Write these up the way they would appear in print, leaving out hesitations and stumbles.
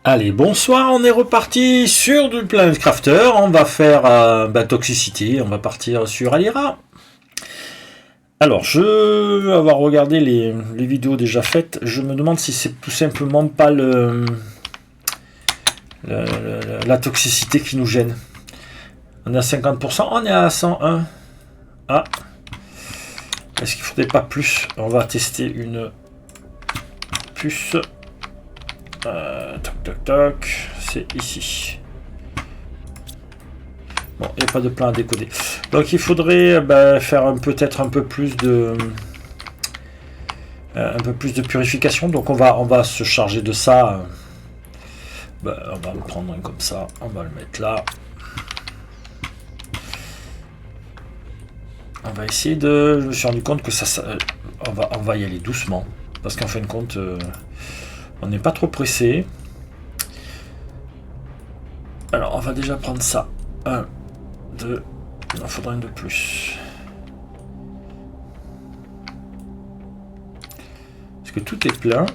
Allez, bonsoir, on est reparti sur du Planet Crafter. On va faire Toxicity, on va partir sur Alira. Alors, je vais avoir regardé les vidéos déjà faites. Je me demande si c'est tout simplement pas la toxicité qui nous gêne. On est à 50%, on est à 101. Ah, est-ce qu'il faudrait pas plus? On va tester une puce. Toc toc toc, c'est ici. Bon, il n'y a pas de plan à décoder. Donc il faudrait faire peut-être un peu plus de purification. Donc on va se charger de ça. On va en prendre un comme ça. On va le mettre là. On va essayer de. Je me suis rendu compte que on va y aller doucement parce qu'en fin de compte, on n'est pas trop pressé. Alors on va déjà prendre ça. 1, 2, il en faudra une de plus. Parce que tout est plein.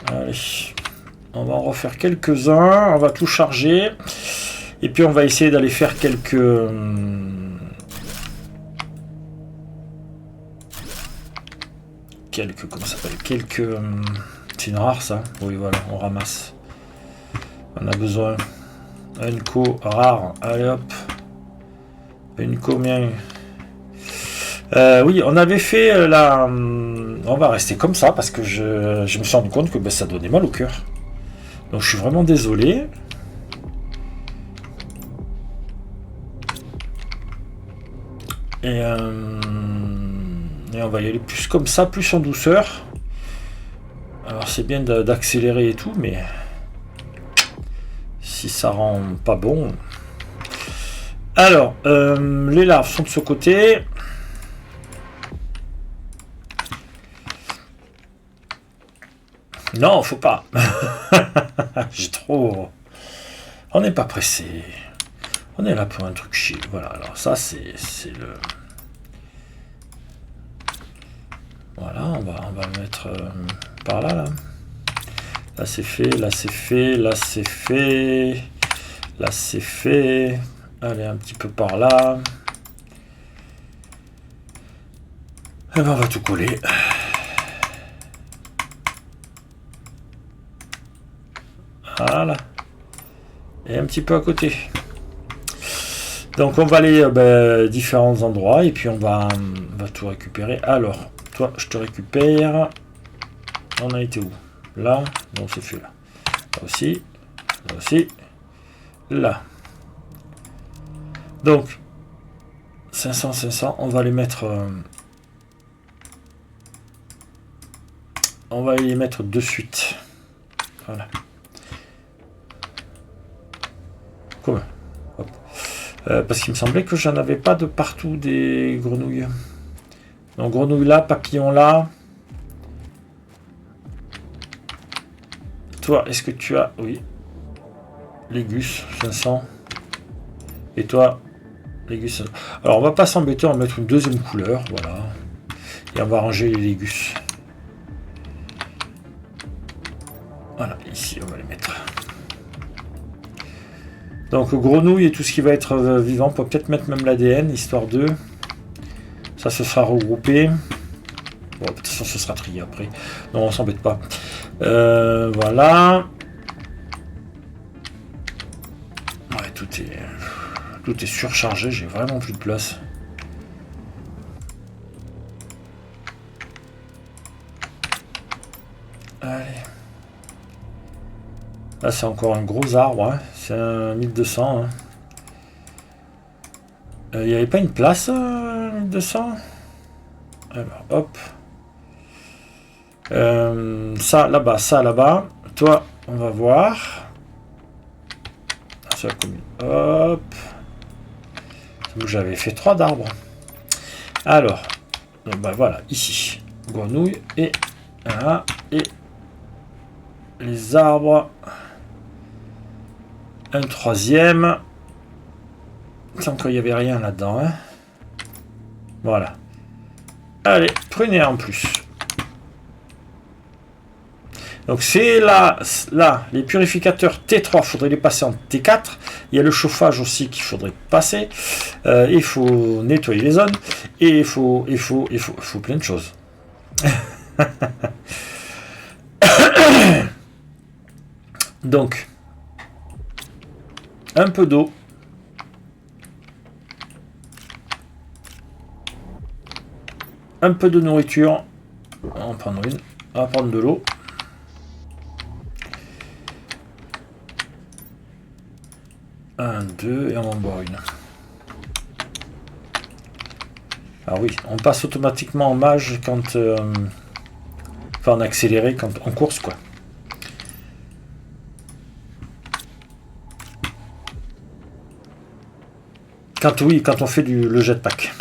Allez, on va en refaire quelques-uns. On va tout charger. Et puis on va essayer d'aller faire quelques... comment ça s'appelle? C'est une rare ça. Oui voilà, on ramasse. On a besoin. Une co rare. Allez hop. Une combien? Oui, on avait fait la... On va rester comme ça parce que je me suis rendu compte que ça donnait mal au cœur. Donc je suis vraiment désolé. Et on va y aller plus comme ça, plus en douceur. Alors c'est bien d'accélérer et tout, mais si ça rend pas bon. Alors, les larves sont de ce côté. Non, faut pas. J'ai trop. On n'est pas pressé. On est là pour un truc chill. Voilà, alors ça c'est le... Voilà, on va le mettre par là, là. Là c'est fait, là c'est fait, là c'est fait. Là c'est fait. Allez, un petit peu par là. Et ben on va tout coller. Voilà. Et un petit peu à côté. Donc on va aller différents endroits et puis on va tout récupérer. Alors, toi, je te récupère. On a été où? Là, bon c'est fait là. Là aussi, là aussi, là. Donc 500, on va les mettre. On va les mettre de suite. Voilà. Comment? Parce qu'il me semblait que j'en avais pas de partout des grenouilles. Donc grenouille là, papillon là. Toi, est-ce que tu as... Oui. Légus, 500. Et toi, Légus 500. Alors on va pas s'embêter, on va mettre une deuxième couleur, voilà. Et on va ranger les Légus. Voilà, ici on va les mettre. Donc grenouille et tout ce qui va être vivant, on peut peut-être mettre même l'ADN, histoire de... Ça se sera regroupé. Bon, de toute façon ce sera trié après. Non, on s'embête pas. Voilà. Ouais, tout est surchargé, j'ai vraiment plus de place. Allez. Là c'est encore un gros arbre, hein. C'est un 1200. Hein. Il n'y avait pas une place 1200? Alors hop. Ça là-bas. Toi, on va voir. Hop. J'avais fait 3 d'arbres. Alors, voilà, ici. Grenouille et là, et les arbres. Un troisième. Sans qu'il n'y avait rien là-dedans. Hein. Voilà. Allez, prenez en plus. Donc c'est là, les purificateurs T3, il faudrait les passer en T4. Il y a le chauffage aussi qu'il faudrait passer. Il faut nettoyer les zones. Et il faut plein de choses. Donc, un peu d'eau. Un peu de nourriture. On va en prendre une. On va prendre de l'eau. Un, deux, et on va en boire une. Ah oui, on passe automatiquement en mage quand... enfin, en accéléré quand en course, quoi. Quand on fait le jetpack.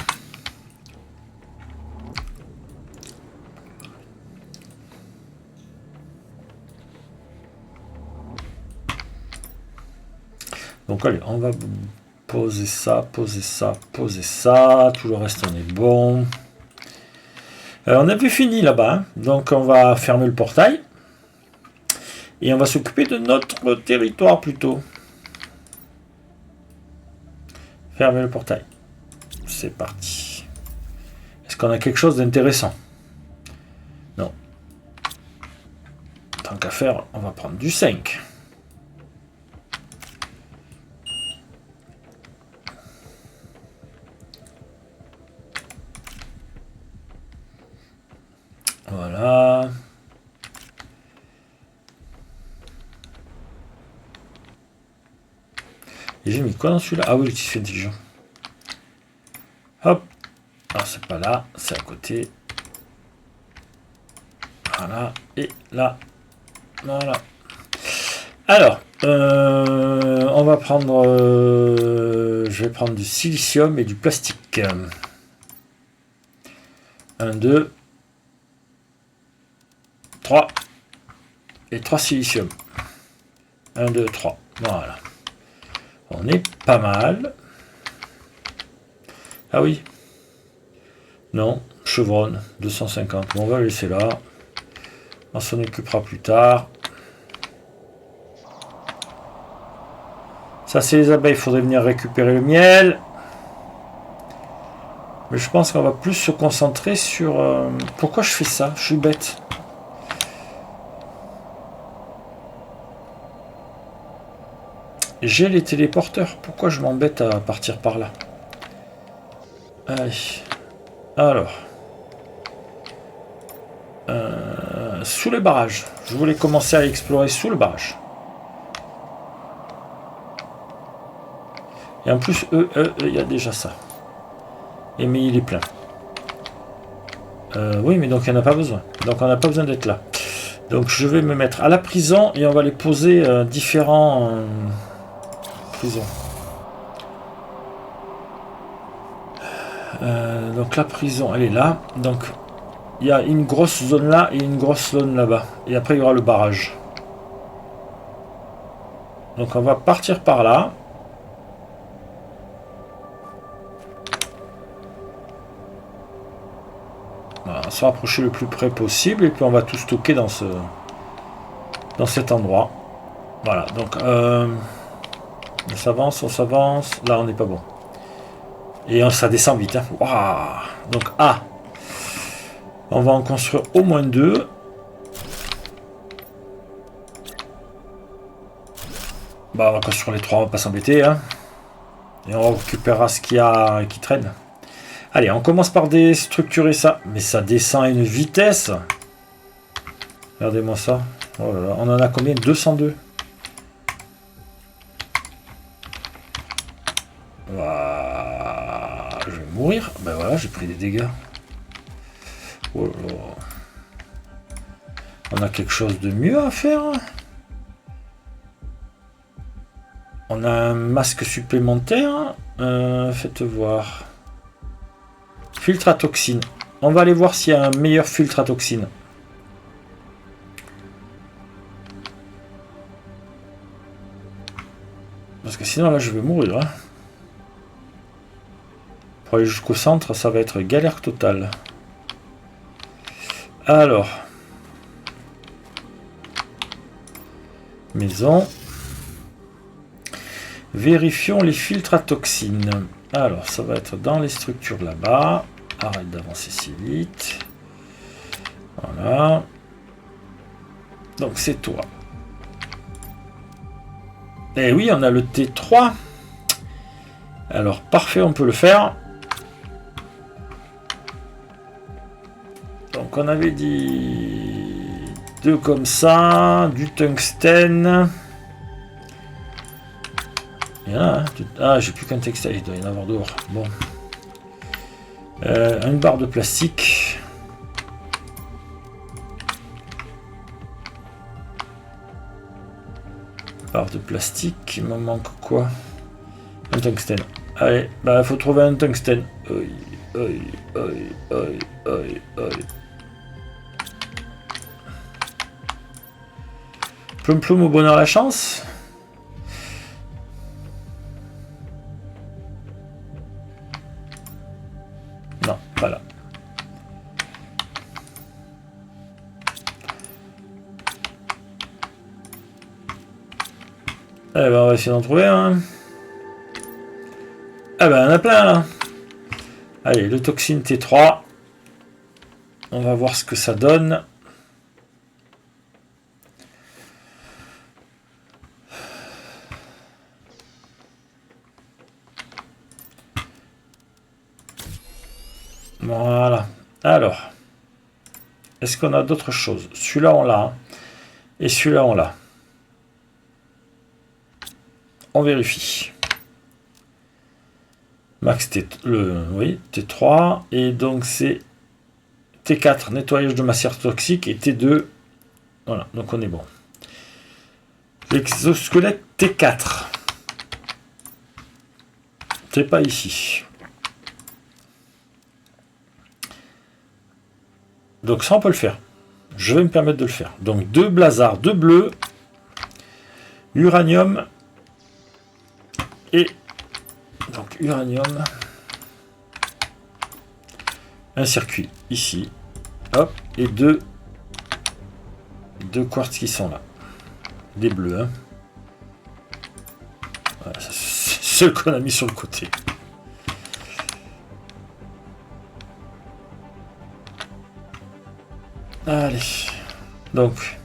Donc allez, on va poser ça, poser ça, poser ça. Tout le reste, on est bon. On avait fini là-bas, hein. Donc on va fermer le portail. Et on va s'occuper de notre territoire plutôt. Fermer le portail. C'est parti. Est-ce qu'on a quelque chose d'intéressant? Non. Tant qu'à faire, on va prendre du 5. Voilà. Et j'ai mis quoi dans celui-là? Ah oui, le tissu intelligent. Hop. Alors c'est pas là, c'est à côté. Voilà. Et là. Voilà. Alors, on va prendre... je vais prendre du silicium et du plastique. 1, 2, 3. Et 3 silicium. 1, 2, 3. Voilà. On est pas mal. Ah oui. Non, chevronne, 250. Bon, on va le laisser là. On s'en occupera plus tard. Ça, c'est les abeilles. Il faudrait venir récupérer le miel. Mais je pense qu'on va plus se concentrer sur... Pourquoi je fais ça? Je suis bête. J'ai les téléporteurs. Pourquoi je m'embête à partir par là? Allez. Alors. Sous les barrages. Je voulais commencer à explorer sous le barrage. Et en plus, il y a déjà ça. Et mais il est plein. Oui, mais donc il n'y en a pas besoin. Donc on n'a pas besoin d'être là. Donc je vais me mettre à la prison et on va les poser différents prisons. Donc la prison, elle est là. Donc il y a une grosse zone là et une grosse zone là-bas. Et après il y aura le barrage. Donc on va partir par là. Voilà, on va se rapprocher le plus près possible et puis on va tout stocker dans cet endroit. Voilà, donc on s'avance. Là on n'est pas bon. Et ça descend vite. Hein. Waouh. Donc A. On va en construire au moins 2. Bah on va construire les 3, on va pas s'embêter. Hein. Et on récupérera ce qu'il y a qui traîne. Allez, on commence par déstructurer ça. Mais ça descend à une vitesse. Regardez-moi ça. Oh là là, on en a combien? 202. Voilà. Je vais mourir. Ben voilà, j'ai pris des dégâts. Oh là là. On a quelque chose de mieux à faire. On a un masque supplémentaire. Faites voir. Filtre à toxine. On va aller voir s'il y a un meilleur filtre à toxine. Parce que sinon là je vais mourir. Hein. Pour aller jusqu'au centre, ça va être galère totale. Alors. Maison. Vérifions les filtres à toxines. Alors, ça va être dans les structures là-bas. Arrête d'avancer si vite. Voilà. Donc, c'est toi. Et oui, on a le T3. Alors, parfait, on peut le faire. Donc, on avait dit 2 comme ça, du tungstène. Il y en a, hein. Ah, j'ai plus qu'un textile, il doit y en avoir dehors. Bon. Une barre de plastique. Barre de plastique, il me manque quoi? Un tungstène. Allez, bah il faut trouver un tungstène. Plum plum au bonheur la chance. Non, pas là. Eh ben on va essayer d'en trouver un. Ah ben on a plein là. Allez, le toxine T3. On va voir ce que ça donne. Voilà. Alors. Est-ce qu'on a d'autres choses? Celui-là on l'a. Et celui-là on l'a. On vérifie. Max T3. Et donc c'est T4, nettoyage de matière toxique. Et T2. Voilà, donc on est bon. L'exosquelette T4. C'est pas ici. Donc ça on peut le faire. Je vais me permettre de le faire. Donc 2 blazards, 2 bleus, uranium et donc uranium, un circuit ici, hop, et deux quartz qui sont là, des bleus. Hein. Voilà, c'est ce qu'on a mis sur le côté. Allez, donc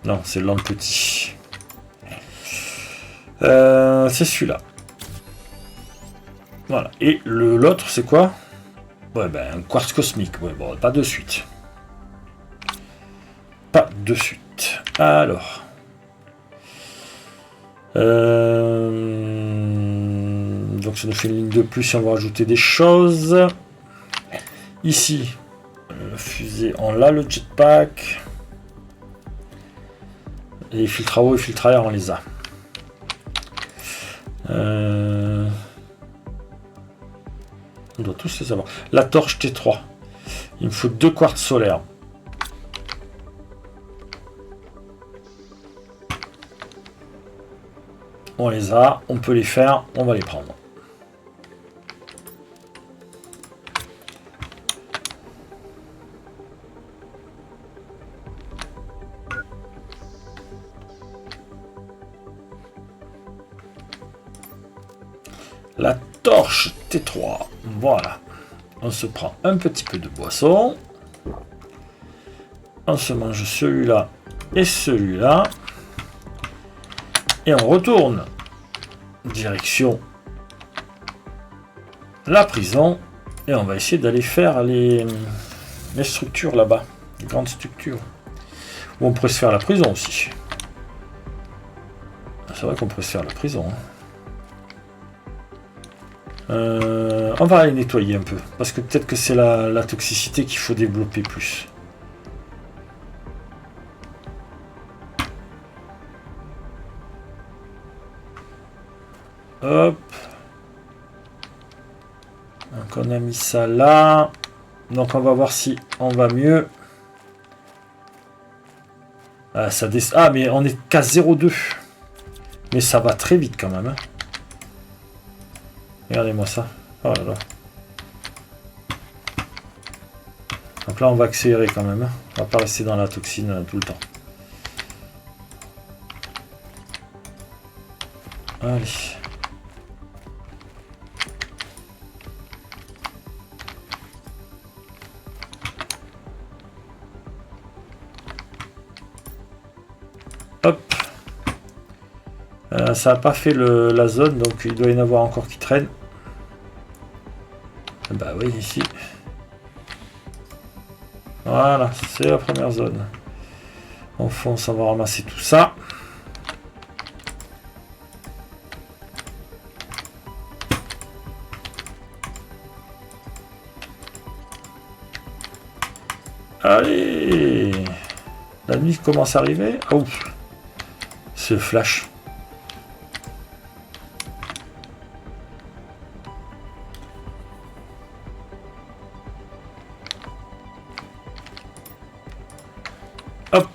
non, c'est le petit. C'est celui-là. Voilà. Et l'autre, c'est quoi? Ouais, ben un quartz cosmique. Ouais, bon, pas de suite. Pas de suite. Alors. Donc ça nous fait une ligne de plus si on va rajouter des choses. Ici, fusée, on l'a, le jetpack. Les filtres à eau et filtres à air, on les a. On doit tous les avoir. La torche T3. Il me faut 2 quartz solaires. On les a, on peut les faire, on va les prendre. La torche T3. Voilà. On se prend un petit peu de boisson. On se mange celui-là et celui-là. Et on retourne. Direction la prison. Et on va essayer d'aller faire les structures là-bas. Les grandes structures. Où on pourrait se faire la prison aussi. C'est vrai qu'on pourrait se faire la prison. Hein. On va aller nettoyer un peu, parce que peut-être que c'est la toxicité qu'il faut développer plus. Hop. Donc on a mis ça là. Donc on va voir si on va mieux. Ah, ça mais on est qu'à 0,2. Mais ça va très vite quand même. Hein. Regardez-moi ça. Oh là là. Donc là, on va accélérer quand même. On va pas rester dans la toxine tout le temps. Allez. Hop. Ça n'a pas fait la zone, donc il doit y en avoir encore qui traînent. Bah oui, ici. Voilà, c'est la première zone. On fonce, on va ramasser tout ça. Allez! La nuit commence à arriver. Oh! Ce flash. Hop.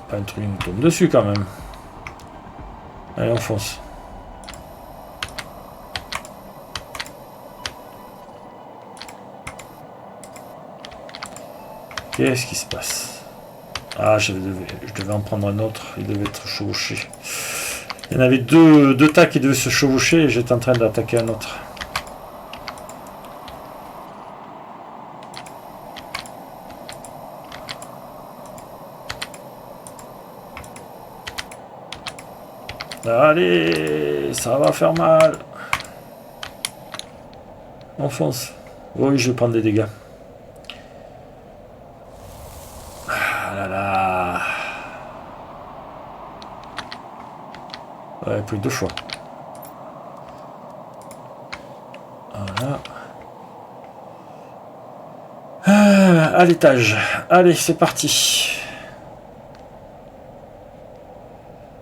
Pas un truc qui nous tombe dessus quand même. Allez, on fonce. Qu'est-ce qui se passe? Ah, je devais en prendre un autre. Il devait être chevauché. Il y en avait deux tas qui devaient se chevaucher et j'étais en train d'attaquer un autre. Allez, ça va faire mal. On fonce. Oui, je vais prendre des dégâts. Ah là là. Ouais, plus que 2 fois. Voilà. Ah, à l'étage. Allez, c'est parti.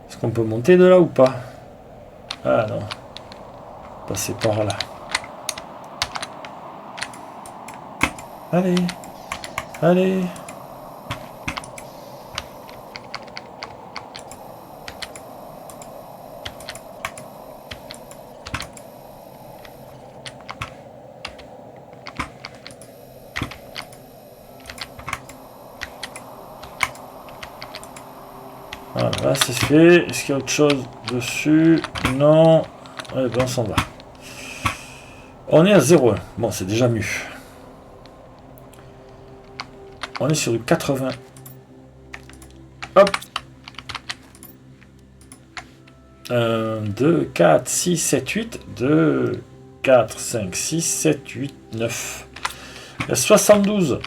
Est-ce qu'on peut monter de là ou pas? Ah non. Passer par là. Allez. Allez. Voilà, c'est fait. Est-ce qu'il y a autre chose dessus? Non. Eh ben, on s'en va. On est à 0. Bon, c'est déjà mieux. On est sur du 80. Hop. 1, 2, 4, 6, 7, 8. 2, 4, 5, 6, 7, 8, 9. Il y a 72.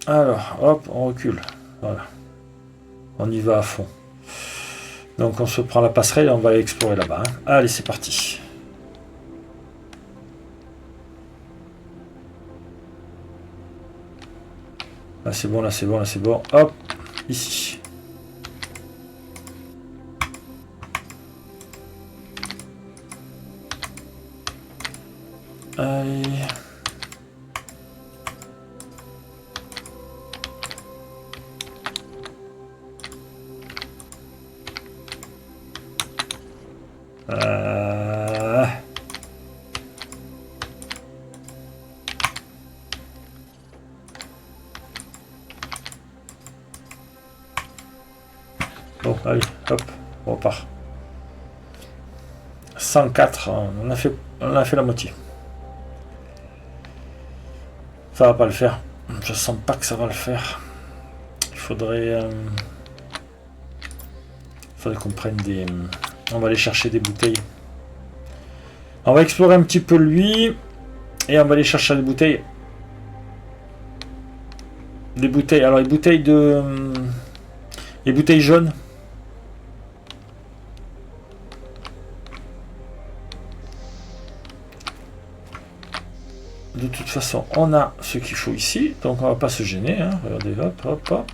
Alors, hop, on recule. Voilà. On y va à fond. Donc on se prend la passerelle et on va aller explorer là-bas. Hein. Allez, c'est parti. Là c'est bon, là c'est bon, là c'est bon. Hop, ici. Allez. Bon, allez, hop, on repart. 104, on a fait la moitié. Ça va pas le faire. Je sens pas que ça va le faire. Il faudrait qu'on prenne des... On va aller chercher des bouteilles. On va explorer un petit peu lui. Et on va aller chercher des bouteilles. Des bouteilles. Alors les bouteilles de... Les bouteilles jaunes. De toute façon, on a ce qu'il faut ici. Donc on va pas se gêner. Hein. Regardez, hop, hop, hop.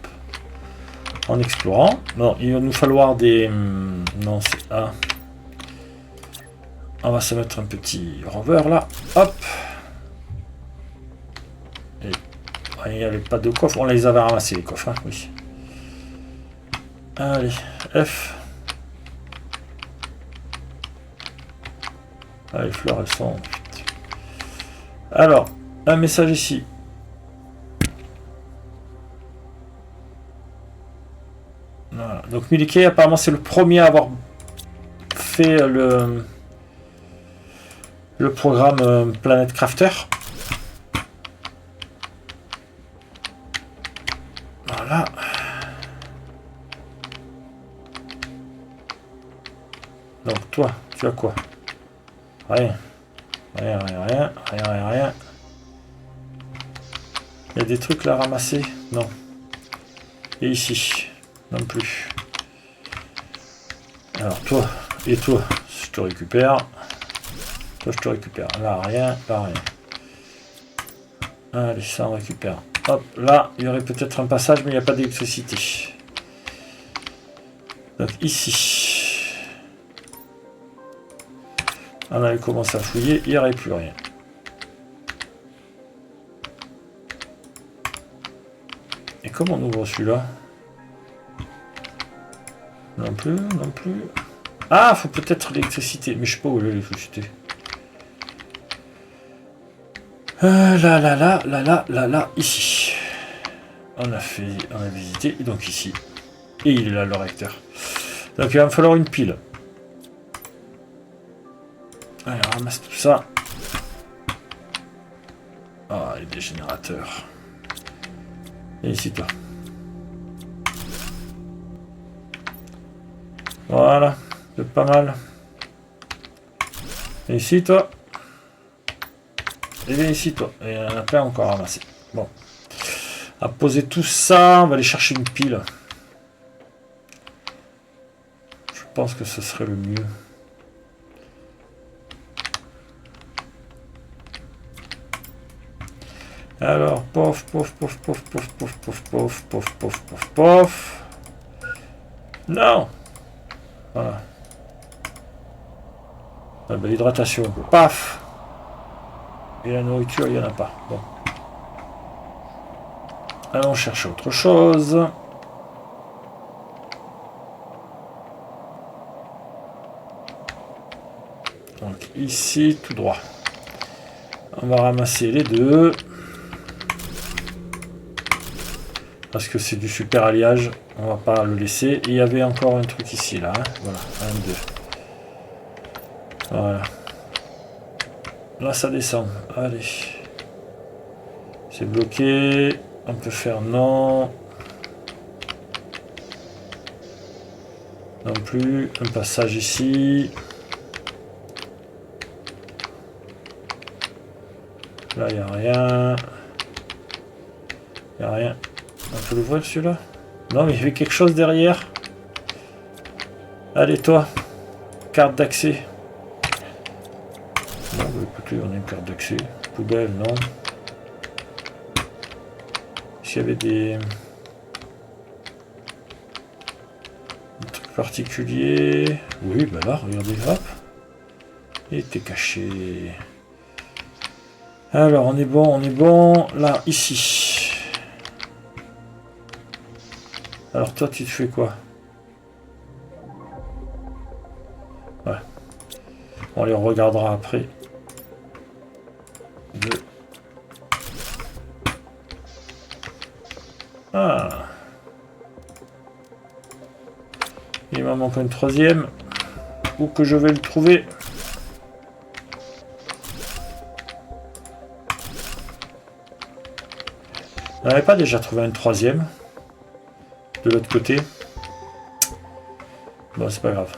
En explorant. Non, il va nous falloir des... Non, c'est... Ah. On va se mettre un petit rover là. Hop. Et... Il n'y avait pas de coffre. On les avait ramassés les coffres. Hein, oui. Allez. F. Ah, les fleurs, elles sont... Alors, un message ici. Voilà. Donc Milikey, apparemment, c'est le premier à avoir fait le programme Planet Crafter. Voilà. Donc toi, tu as quoi? Rien. Rien. Il y a des trucs là à ramasser? Non. Et ici? Non plus. Alors toi et toi, je te récupère. Toi, je te récupère. Là, rien. Là, rien. Allez, ça, on récupère. Hop, là, il y aurait peut-être un passage, mais il n'y a pas d'électricité. Donc ici. On avait commencé à fouiller, il n'y aurait plus rien. Et comment on ouvre celui-là? Non plus. Ah, faut peut-être l'électricité, mais je sais pas où est l'électricité. Là, ici. On a visité, et donc ici. Et il est là, le réacteur. Donc il va me falloir une pile. Allez, on ramasse tout ça. Ah, les générateurs. Et ici, toi. Voilà, c'est pas mal. Et ici, toi. Et bien ici, toi. Et il y en a plein encore à ramasser. Bon. À poser tout ça, on va aller chercher une pile. Je pense que ce serait le mieux. Alors, pof. Non. Voilà. Ah ben, l'hydratation. Paf. Et la nourriture, il n'y en a pas. Bon. Allons chercher autre chose. Donc ici, tout droit. On va ramasser les deux. Parce que c'est du super alliage. On va pas le laisser. Et il y avait encore un truc ici, là. Hein. Voilà, 1, 2. Voilà. Là, ça descend. Allez. C'est bloqué. On peut faire non. Non plus. Un passage ici. Là, il n'y a rien. Il n'y a rien. On peut l'ouvrir celui-là? Non, mais il y avait quelque chose derrière. Allez, toi. Carte d'accès. Bon, bah, écoutez, on a une carte d'accès. Poubelle, non. S'il y avait des trucs particuliers. Oui, bah là, regardez, hop. Il était caché. Alors, on est bon. Là, ici. Alors, toi, tu te fais quoi? Ouais. Bon, allez, on regardera après. Ah. Il m'en manque une troisième. Où que je vais le trouver? On n'avait pas déjà trouvé une troisième? De l'autre côté? Bon, c'est pas grave.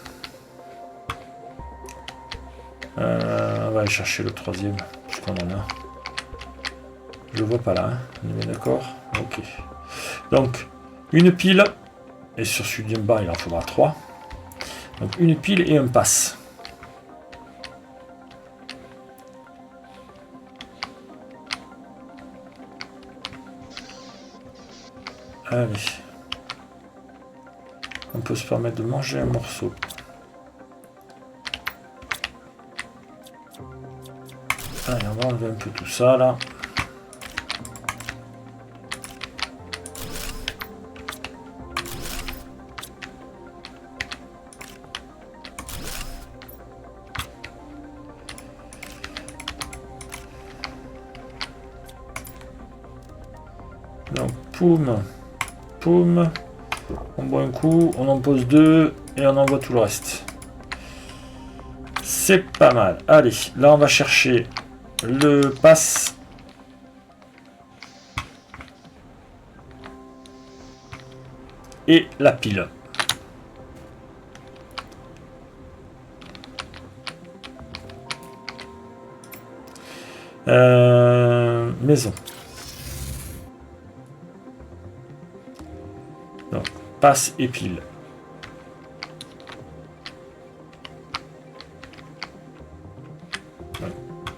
On va aller chercher le troisième, puisqu'on en a. Je le vois pas là, hein. On est bien d'accord? Ok. Donc, une pile, et sur celui d'en bas, il en faudra 3. Donc, une pile et un pass. Allez. On peut se permettre de manger un morceau. Allez, on va enlever un peu tout ça, là. Donc, poum, poum. On boit un coup, on en pose 2 et on envoie tout le reste. C'est pas mal. Allez, là on va chercher le pass. Et la pile. Maison. Donc, passe et pile.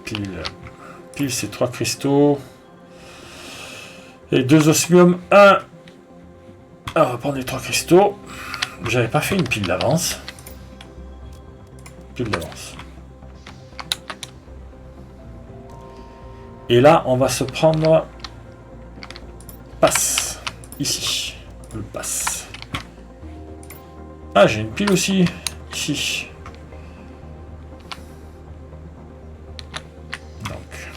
Pile. Pile, c'est 3 cristaux. Et 2 osmium. 1. On va prendre les 3 cristaux. J'avais pas fait une pile d'avance. Pile d'avance. Et là, on va se prendre passe. Ici. Le passe. Ah, j'ai une pile aussi. Ici. Donc.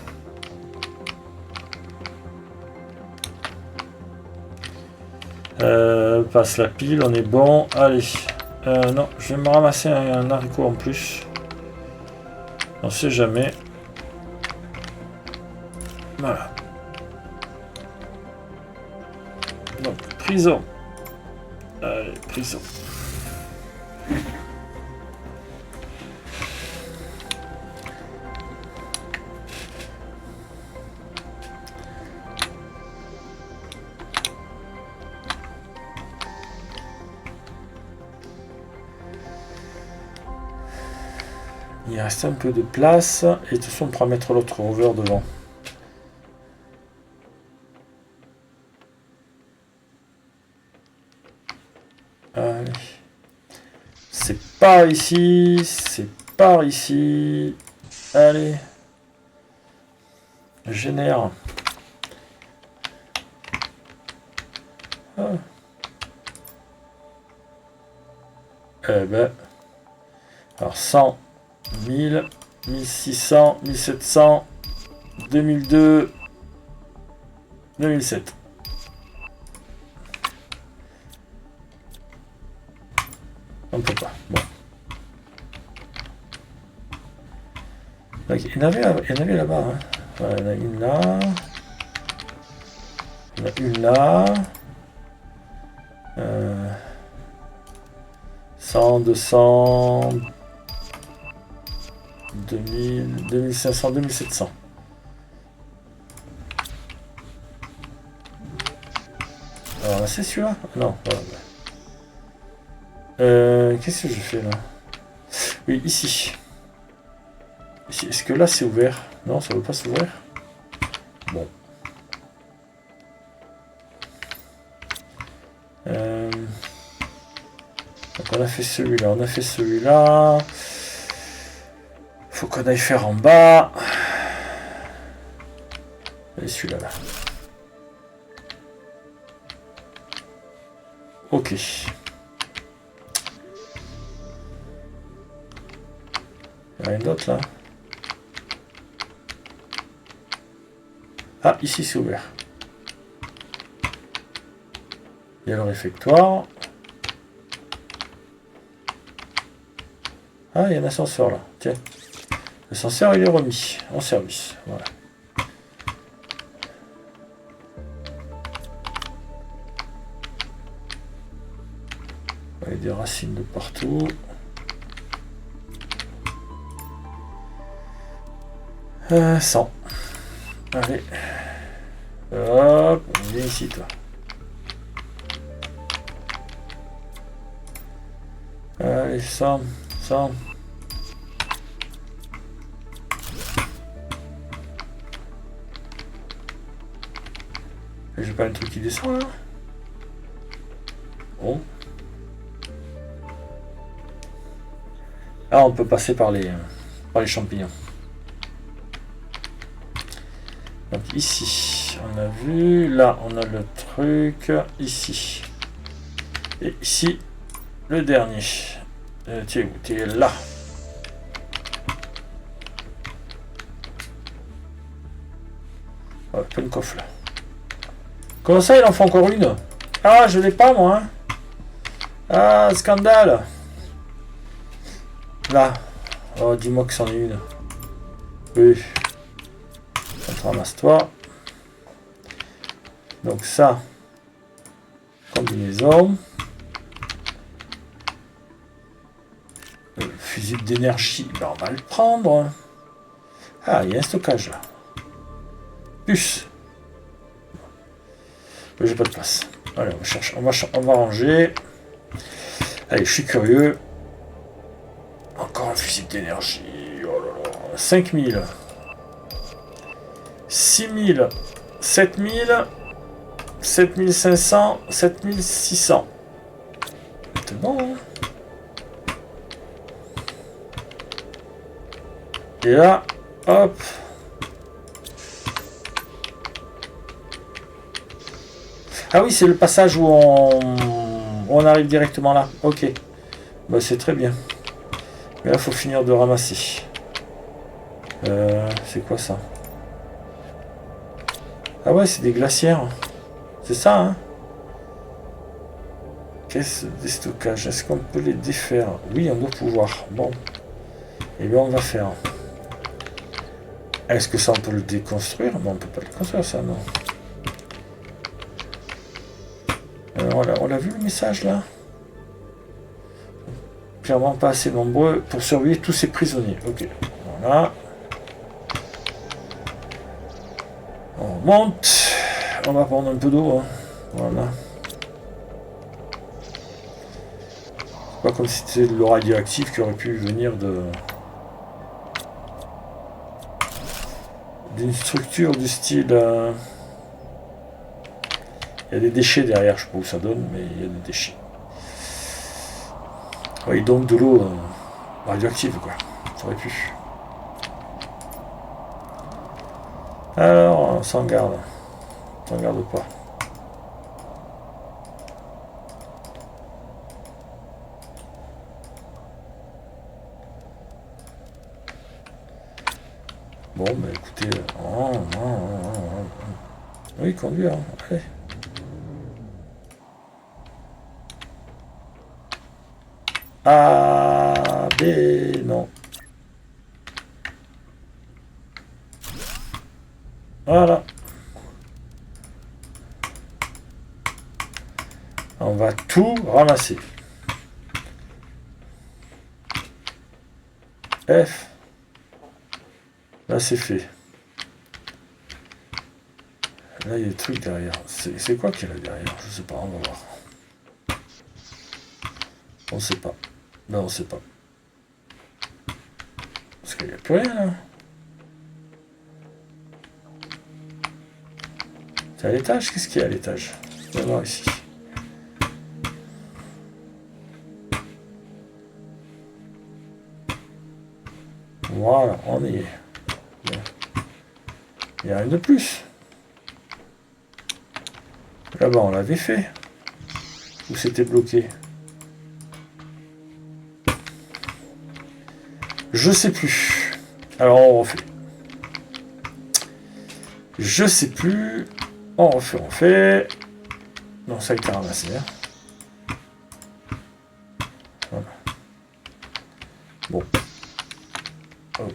Passe la pile, on est bon. Allez. Non, je vais me ramasser un haricot en plus. On sait jamais. Voilà. Donc, prison. Allez, prison. Il reste un peu de place. Et de toute façon, on pourra mettre l'autre rover devant. Allez. C'est par ici. C'est par ici. Allez. Génère. Ah. Eh ben. Alors 100, 1000, 1600, 1700, 2002, 2007. On ne peut pas. Bon. Donc, il y en avait là-bas. Hein. Voilà, il y en a une là. Il y en a une là. 100, 200, 2000, 2500, 2700. Alors, c'est celui-là? Non, voilà. Qu'est-ce que je fais là? Oui, ici. Est-ce que là c'est ouvert? Non, ça ne veut pas s'ouvrir. Bon. Donc on a fait celui-là, on a fait celui-là. Faut qu'on aille faire en bas. Et celui-là là. Ok. Il n'y a rien d'autre là. Ah, ici c'est ouvert. Il y a le réfectoire. Ah, il y a un ascenseur là. Tiens. L'ascenseur il est remis en service. Voilà. Il y a des racines de partout. « 100. Allez. Hop, on vient ici, toi. Allez, 100, 100. J'ai pas un truc qui descend, là? Bon. Ah, on peut passer par les champignons. Donc ici, on a vu, là on a le truc, ici. Et ici, le dernier. Tiens où? T'es là. Ouais, plein de coffre là. Comment ça, il en faut encore une? Ah, je l'ai pas, moi. Hein. Ah, scandale. Là. Oh, dis-moi que c'en est une. Oui. Ramasse-toi. Donc ça. Combinaison. Fusible d'énergie. Ben, on va le prendre. Ah, il y a un stockage là. Puce. J'ai pas de place. Allez, on cherche. On va ranger. Allez, je suis curieux. Encore un fusible d'énergie. Oh là là. 5000. 6000. 7000. 7500. 7600. C'est bon, hein? Et là, hop. Ah oui, c'est le passage où on arrive directement là. Ok. Bah, c'est très bien. Mais là, il faut finir de ramasser. C'est quoi ça? Ah ouais, c'est des glacières. C'est ça, hein? Caisse de stockage. Est-ce qu'on peut les défaire? Oui, on doit pouvoir. Bon. Et bien, on va faire. Est-ce que ça, on peut le déconstruire? Bon, on peut pas le construire, ça, non. On l'a vu, le message, là? Clairement pas assez nombreux pour surveiller tous ces prisonniers. Ok, voilà. On monte. On va prendre un peu d'eau. Hein. Voilà. C'est pas comme si c'était de l'eau radioactive qui aurait pu venir d'une structure du style... Il y a des déchets derrière, je sais pas où ça donne, mais il y a des déchets. Oui, donc de l'eau radioactive, quoi. Ça aurait pu. Alors, on s'en garde. On s'en garde pas. Bon, bah écoutez... Oui, conduire, hein. Allez. A, B, non. Voilà. On va tout ramasser. F. Là, c'est fait. Là, il y a des trucs derrière. C'est quoi qu'il y a là derrière? Je sais pas, on va voir. On sait pas. Non, on sait pas. Parce qu'il n'y a plus rien là. C'est à l'étage? Qu'est-ce qu'il y a à l'étage? On va voir ici. Voilà, on y est. Il n'y a rien de plus. Là-bas, on l'avait fait. Ou c'était bloqué? Je sais plus. Alors, on refait. Je sais plus. On refait. Non, ça a été ramassé. Hein. Voilà. Bon. Hop.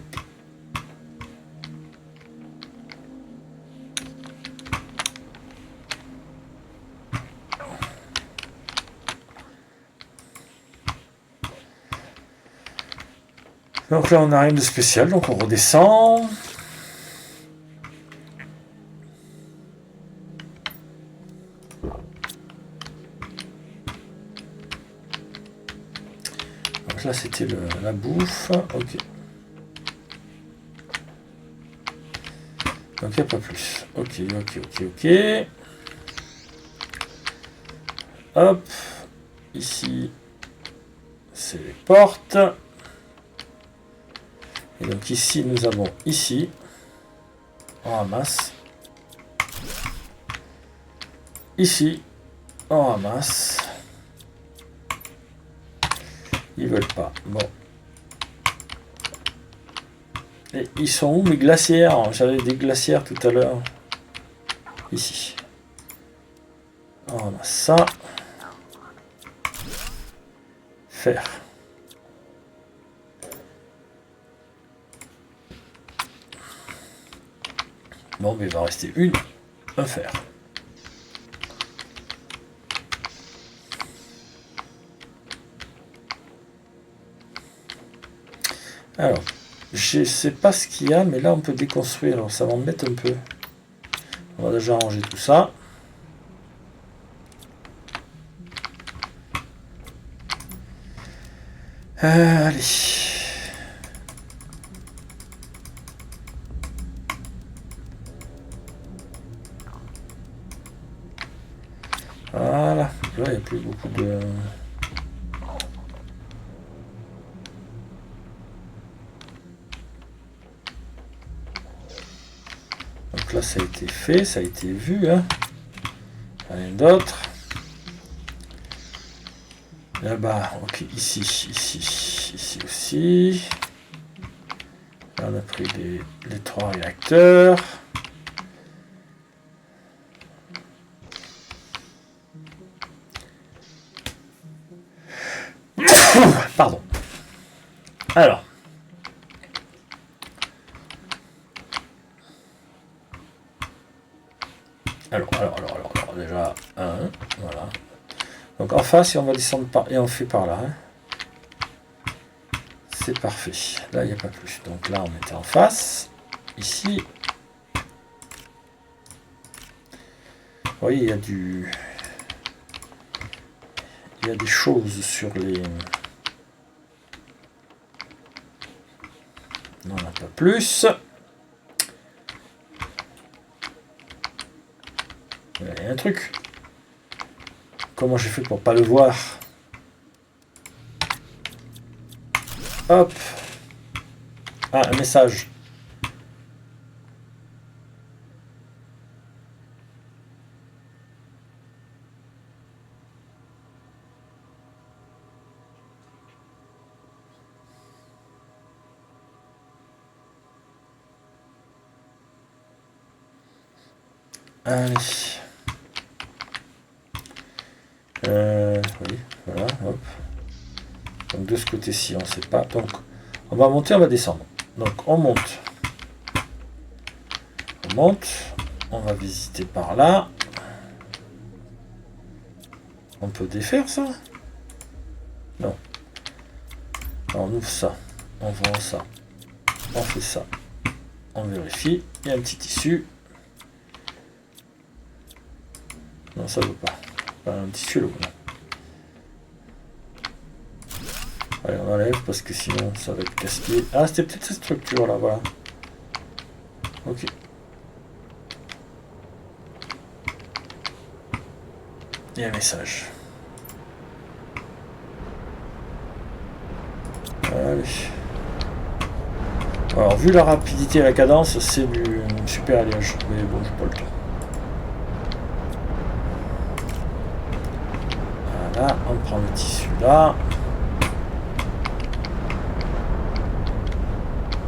Donc là, on n'a rien de spécial, donc on redescend. Donc là, c'était la bouffe. Ok. Donc il n'y a pas plus. Ok. Hop. Ici, c'est les portes. Et donc ici, nous avons ici. On ramasse. Ici, on ramasse. Ils veulent pas. Bon. Et ils sont où mes glacières? J'avais des glacières tout à l'heure. Ici. On a ça. Fer. Bon, mais il va rester un fer. Alors, je sais pas ce qu'il y a, mais là on peut déconstruire, alors ça va me mettre un peu. On va déjà ranger tout ça. Allez. Voilà, là il n'y a plus beaucoup de... Donc là ça a été fait, ça a été vu. Hein. Rien d'autre. Là-bas, ok, ici aussi. Là on a pris les 3 réacteurs. Pardon. Alors. Alors, déjà, voilà. Donc en face, et on va descendre par... Et on fait par là. Hein. C'est parfait. Là, il n'y a pas plus. Donc là, on était en face. Ici. Vous voyez, il y a du... Il y a des choses sur les... Non, on n'a pas plus. Il y a un truc. Comment j'ai fait pour pas le voir? Hop. Ah, un message. Allez. Oui, voilà, hop. Donc de ce côté-ci, on ne sait pas. Donc on va monter, on va descendre. Donc on monte. On monte. On va visiter par là. On peut défaire ça? Non. On ouvre ça. On vend ça. On fait ça. On vérifie. Il y a un petit tissu. Non, ça ne veut pas. Un tissu là. Allez, on enlève parce que sinon ça va être casse-pied. Ah, c'était peut-être cette structure là, voilà. Ok. Il y a un message. Allez. Alors, vu la rapidité et la cadence, c'est du super alliage. Mais bon, j'ai pas le temps. Voilà, on prend le tissu là.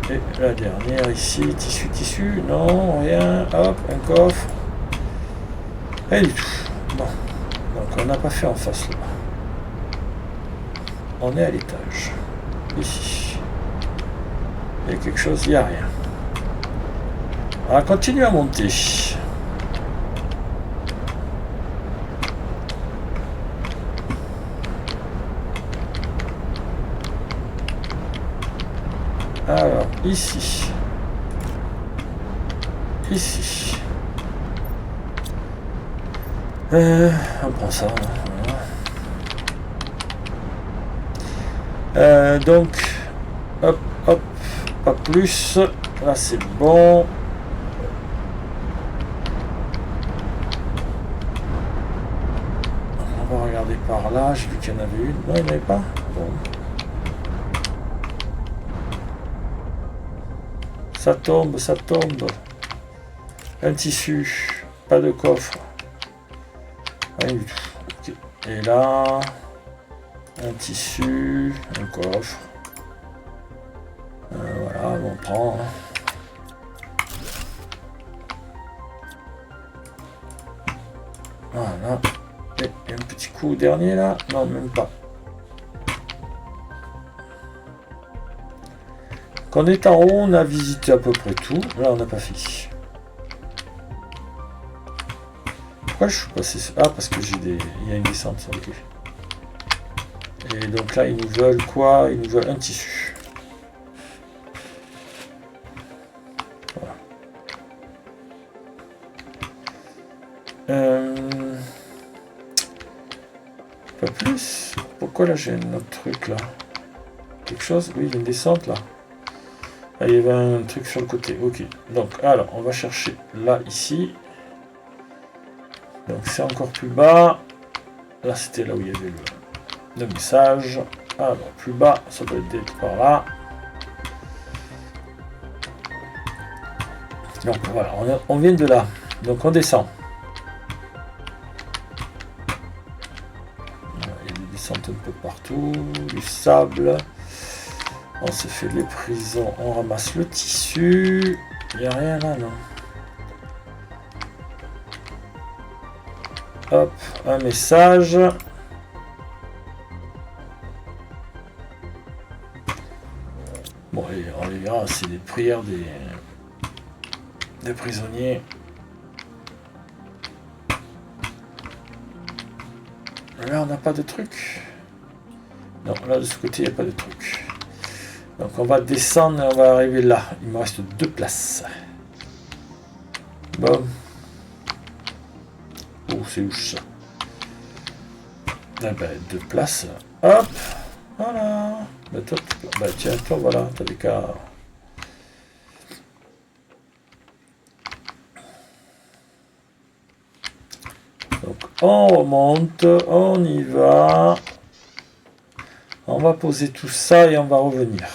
Et la dernière ici, tissu, non, rien, hop, un coffre. Et du tout. Bon, donc on n'a pas fait en face là. On est à l'étage. Ici. Il y a quelque chose, il n'y a rien. On va continuer à monter. Alors, ici. Ici. On prend ça. Voilà. Donc, hop, hop, pas plus. Là, c'est bon. On va regarder par là. J'ai vu qu'il y en avait une. Non, il n'y en avait pas. Bon. Ça tombe, ça tombe. Un tissu, pas de coffre. Rien du tout. Okay. Et là, un tissu, un coffre. Voilà, on prend. Voilà. petit coup dernier là? Non, même pas. Quand on est en haut, on a visité à peu près tout. Là, on n'a pas fini. Pourquoi je suis passé... Ah, parce que j'ai des... Il y a une descente. Ok. Et donc là, ils nous veulent quoi? Ils nous veulent un tissu. Voilà. Pas plus. Pourquoi là, j'ai un autre truc là? Quelque chose? Oui, il y a une descente là. Ah, il y avait un truc sur le côté. Ok. Donc, alors, on va chercher là, ici. Donc, c'est encore plus bas. Là, c'était là où il y avait le message. Alors, plus bas, ça doit être par là. Donc, voilà, on vient de là. Donc, on descend. Voilà, il y a des descentes un peu partout. Du sable. On se fait les prisons. On ramasse le tissu. Il n'y a rien là, non? Hop, un message. Bon, et on les verra, c'est des prières des prisonniers. Là, on n'a pas de truc. Non, là, de ce côté, il n'y a pas de truc. Donc, on va descendre et on va arriver là. Il me reste 2 places. Bon. Oh, c'est où ça? Ah ben, 2 places. Hop. Voilà. Bah, toi, bah tiens, toi, voilà. T'as des cas... Donc, on remonte. On y va. On va poser tout ça et on va revenir.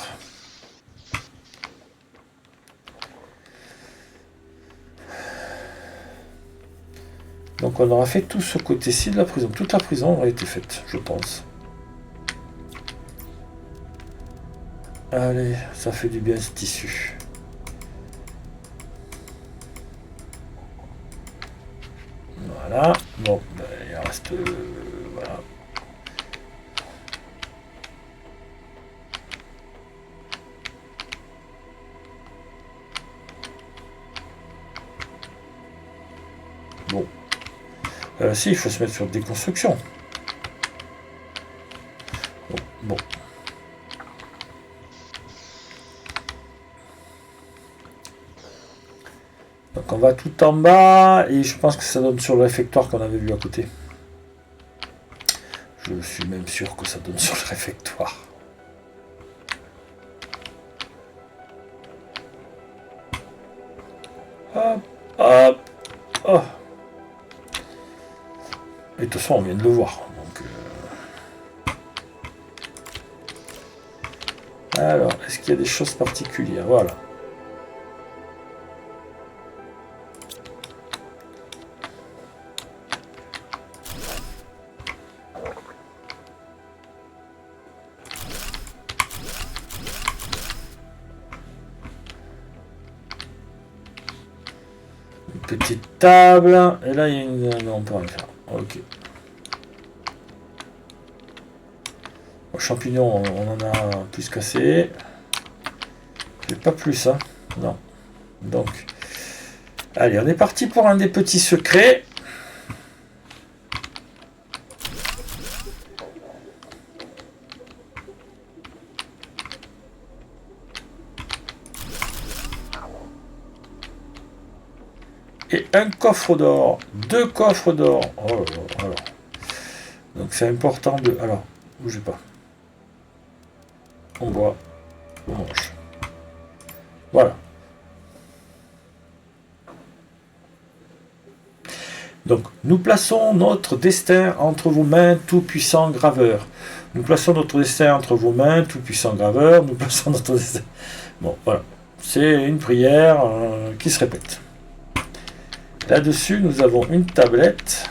Donc on aura fait tout ce côté-ci de la prison. Toute la prison aura été faite, je pense. Allez, ça fait du bien ce tissu. Voilà. Bon, ben, il reste... voilà. Bon. Si, il faut se mettre sur déconstruction. Bon. Donc on va tout en bas et je pense que ça donne sur le réfectoire qu'on avait vu à côté. Je suis même sûr que ça donne sur le réfectoire. Hop, hop, oh. Et de toute façon, on vient de le voir. Donc, alors, est-ce qu'il y a des choses particulières? Voilà. Une petite table. Et là, il y a une... Non, on peut rien faire. Ok. Champignons, on en a plus cassé. Pas plus, hein. Non. Donc, allez, on est parti pour un des petits secrets. Et un coffre d'or. 2 coffres d'or. Oh là là, alors. Donc c'est important de... Alors, bougez pas. On boit. On mange. Voilà. Donc, nous plaçons notre destin entre vos mains, tout-puissant graveur. Nous plaçons notre destin entre vos mains, tout-puissant graveur. Nous plaçons notre destin... Bon, voilà. C'est une prière qui se répète. Là-dessus, nous avons une tablette.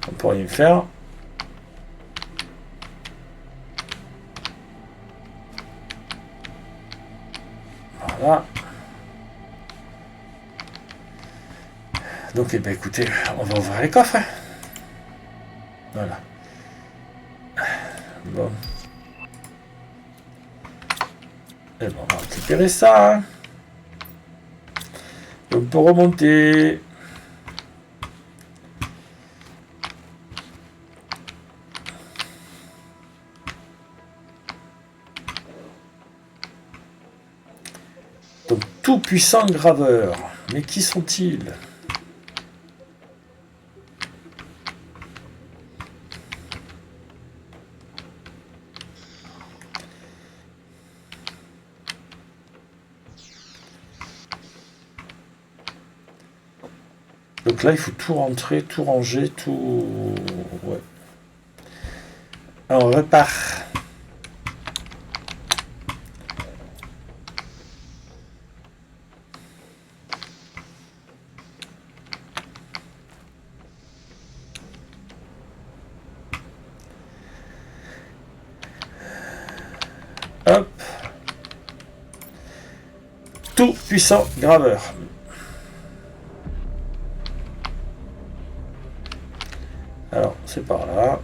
On peut rien faire. Voilà. Donc, eh bien, écoutez, on va ouvrir les coffres. Voilà. Bon. Et bon, on va récupérer ça. Hein. Donc pour remonter. Donc tout puissant graveur. Mais qui sont-ils? Donc là, il faut tout rentrer, tout ranger, tout... Ouais. Alors, on repart. Hop. Tout puissant graveur. Alors, c'est par là.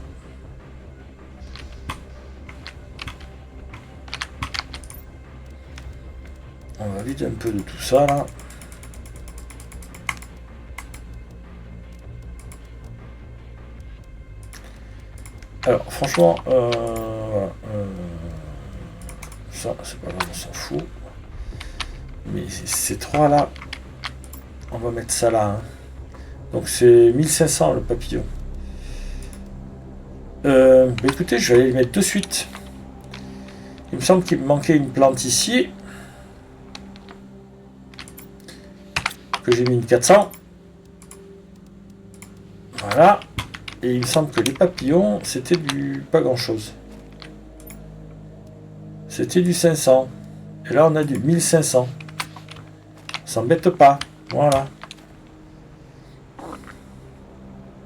On va vider un peu de tout ça, là. Alors, franchement, ça, c'est pas grave, on s'en fout. Mais ces trois-là, on va mettre ça là. Hein. Donc, c'est 1500 le papillon. Bah écoutez, je vais aller les mettre de suite. Il me semble qu'il me manquait une plante ici. Que j'ai mis une 400. Voilà. Et il me semble que les papillons, c'était du pas grand chose. C'était du 500. Et là, on a du 1500. On s'embête pas. Voilà.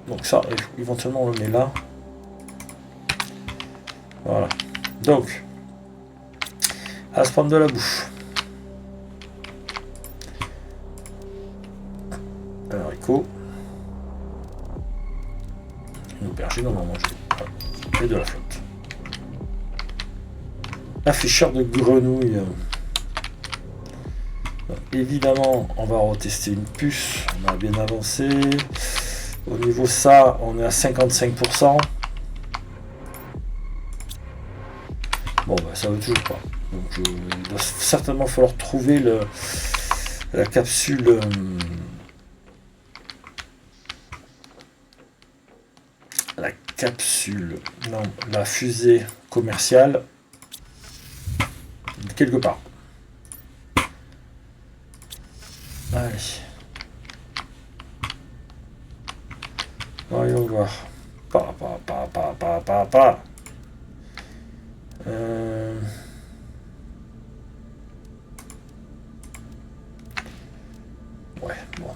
Donc ça, éventuellement, on le met là. Voilà. Donc, à se prendre de la bouffe. Un haricot. Une aubergine, on va manger. Et de la flotte. Afficheur de grenouille. Donc, évidemment, on va retester une puce. On a bien avancé. Au niveau ça, on est à 55%. Bon, bah, ça ne veut toujours pas. Donc, il va certainement falloir trouver la capsule. La capsule. Non, la fusée commerciale. Quelque part. Allez. Voyons voir. Pas. Ouais, bon.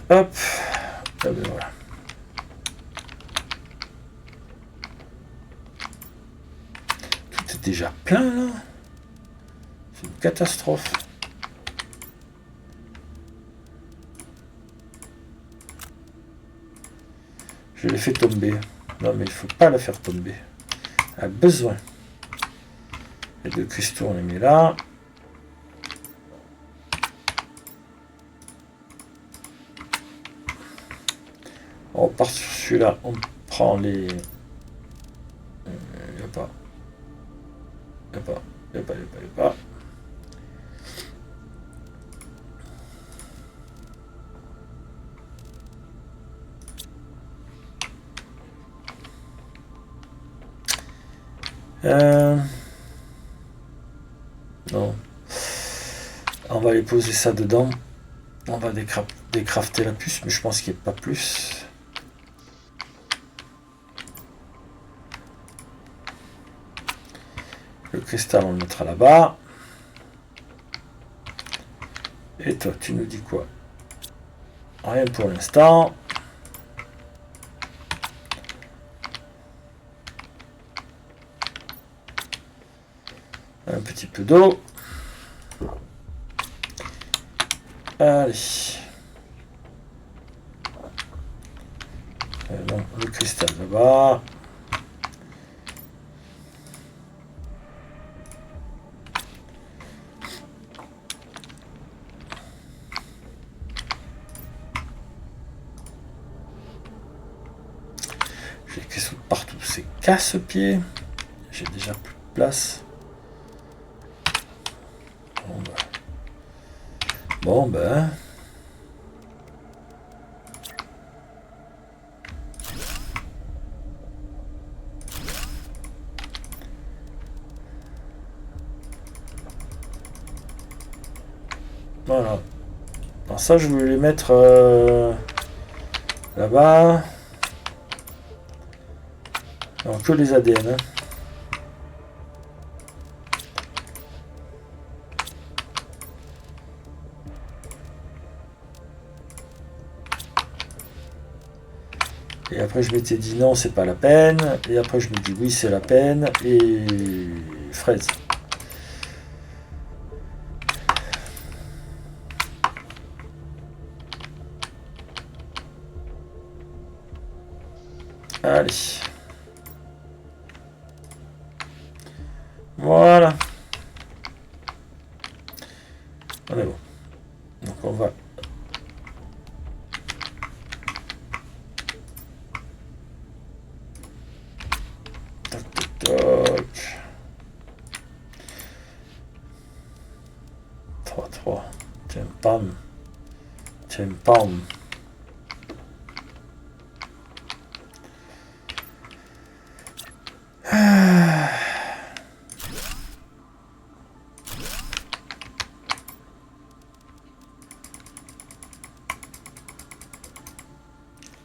Hop. Ah ben voilà. Tout est déjà plein là. C'est une catastrophe. Je l'ai fait tomber. Non mais il faut pas la faire tomber. Elle a besoin. Les deux cristaux on les met là. On part sur celui-là. On prend les... Il n'y a pas. Il n'y a pas. Non. On va aller poser ça dedans. On va décrafter la puce, mais je pense qu'il n'y a pas plus. Le cristal, on le mettra là-bas. Et toi, tu nous dis quoi? Rien pour l'instant. Un petit peu d'eau. Allez. Donc, le cristal là-bas. J'ai des caisses partout. C'est casse-pied. J'ai déjà plus de place. Bon ben. Voilà. Alors ça, je voulais les mettre là-bas. Alors que les ADN. Hein. Et après, je m'étais dit non, c'est pas la peine. Et après, je me dis oui, c'est la peine. Et fraise. Allez. Voilà. On est bon. Donc on va. Toc toc toc. 3-3. Tiens, pam. Tiens, pam.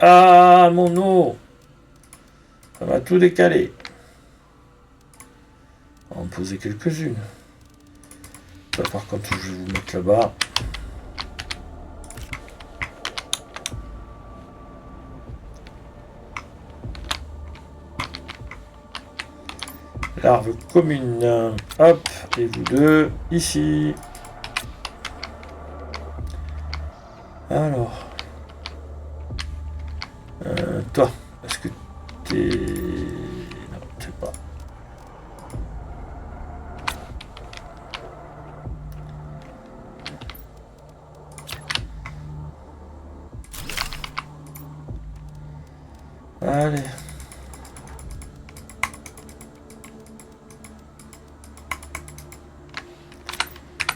Ah, mon eau. Ça va tout décaler. On va en poser quelques-unes. Ça, par contre, je vais vous mettre là-bas. Larve commune. Hop, et vous deux, ici. Alors. Toi, est-ce que t'es... Non, je sais pas. Allez.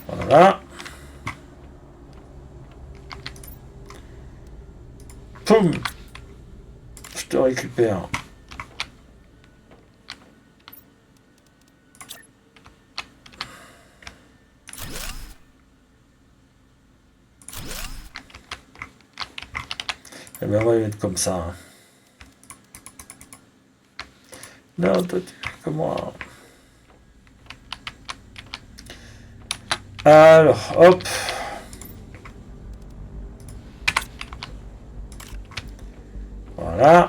Voilà. Poum. Je te récupère. Eh bien, on va les mettre comme ça. Hein. Non, toi, tu fais comme moi. Alors, hop. Voilà.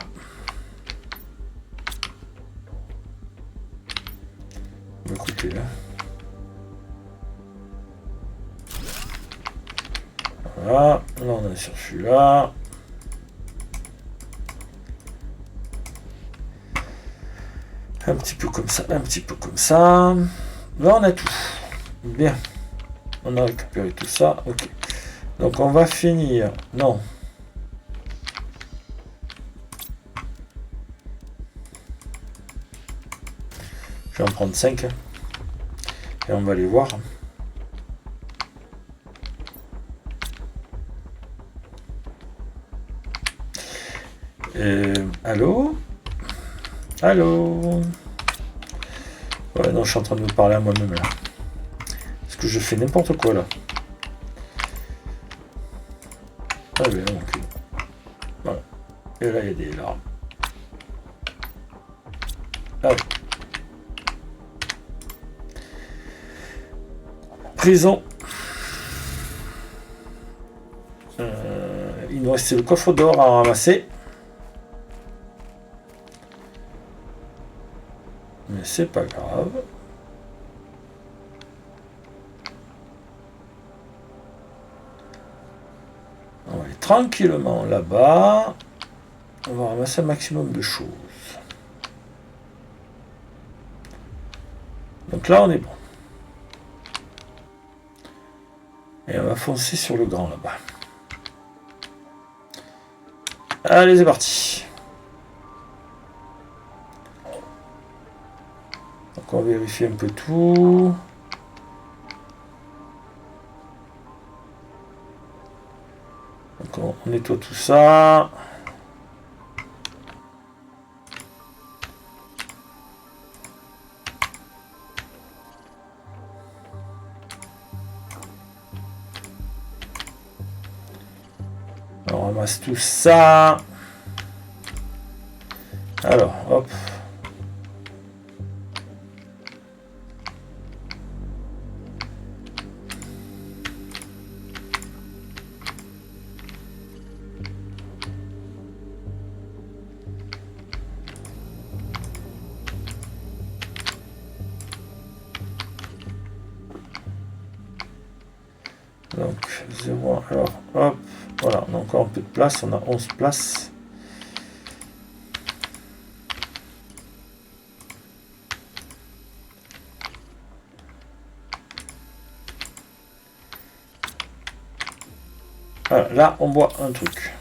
Écoutez, là. Voilà. Là, on est sur celui-là. Un petit peu comme ça, un petit peu comme ça. Là, on a tout. Bien. On a récupéré tout ça. Ok. Donc, on va finir. Non. Je vais en prendre 5. Et on va les voir. Allô? Allô? Ouais, non, je suis en train de me parler à moi-même là. Parce que je fais n'importe quoi là. Ah oui, non, ok. Voilà. Et là, il y a des larmes. Allez. Prison. Il nous restait le coffre d'or à ramasser. Mais c'est pas grave. tranquillement là-bas. On va ramasser un maximum de choses. Donc là, on est bon. Et on va foncer sur le grand là-bas. Allez, c'est parti. Donc on va vérifier un peu tout. Donc on nettoie tout ça. On ramasse tout ça. Alors, hop. Donc 0, alors hop, voilà, on a encore un peu de place, on a 11 places. Voilà, là on voit un truc.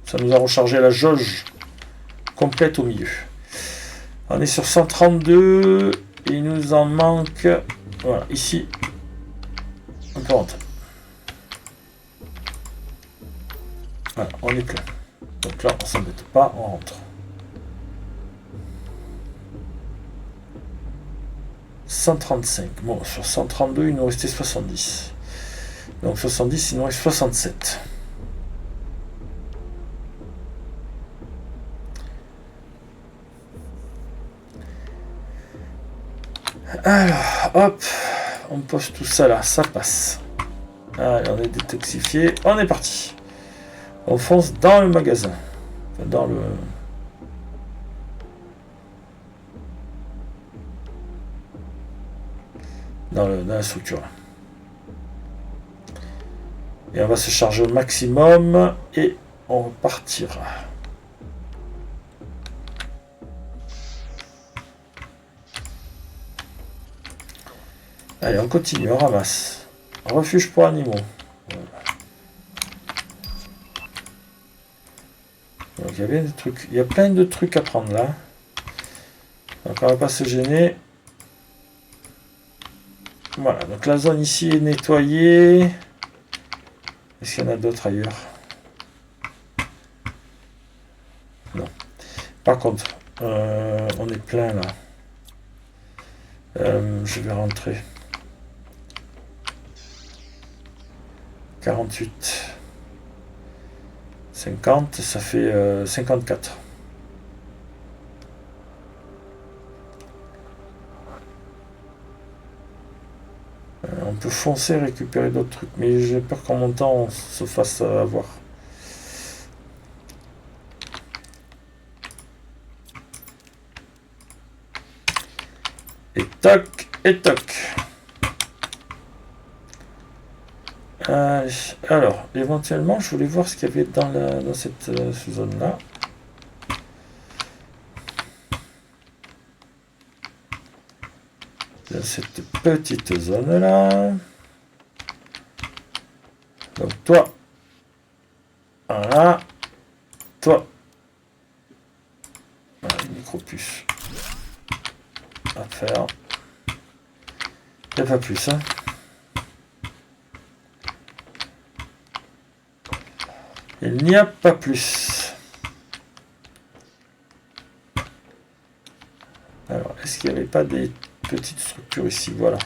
Ça nous a rechargé la jauge complète au milieu. On est sur 132, il nous en manque, voilà, ici, on peut rentrer. Voilà, on est plein. Donc là, on s'embête pas, on rentre. 135. Bon, sur 132, il nous restait 70. Donc 70, il nous reste 67. Alors, hop, on pose tout ça là, ça passe. Allez, on est détoxifié, on est parti. On fonce dans le magasin. Enfin, dans la structure. Et on va se charger au maximum et on repartira. Allez, on continue, on ramasse. Refuge pour animaux. Voilà. Donc il y a bien des trucs, il y a plein de trucs à prendre là. Donc on va pas se gêner. Voilà, donc la zone ici est nettoyée. Est-ce qu'il y en a d'autres ailleurs? Non. Par contre, on est plein là. Je vais rentrer. 48. 50, ça fait 54. On peut foncer et récupérer d'autres trucs, mais j'ai peur qu'en montant on se fasse avoir. Et toc, et toc. Alors, éventuellement, je voulais voir ce qu'il y avait dans cette zone-là. Dans cette petite zone-là. Donc, toi. Voilà. Toi. Voilà, une micro-puce. À faire. Il n'y a pas plus, hein. Il n'y a pas plus. Alors, est-ce qu'il n'y avait pas des petites structures ici? Voilà.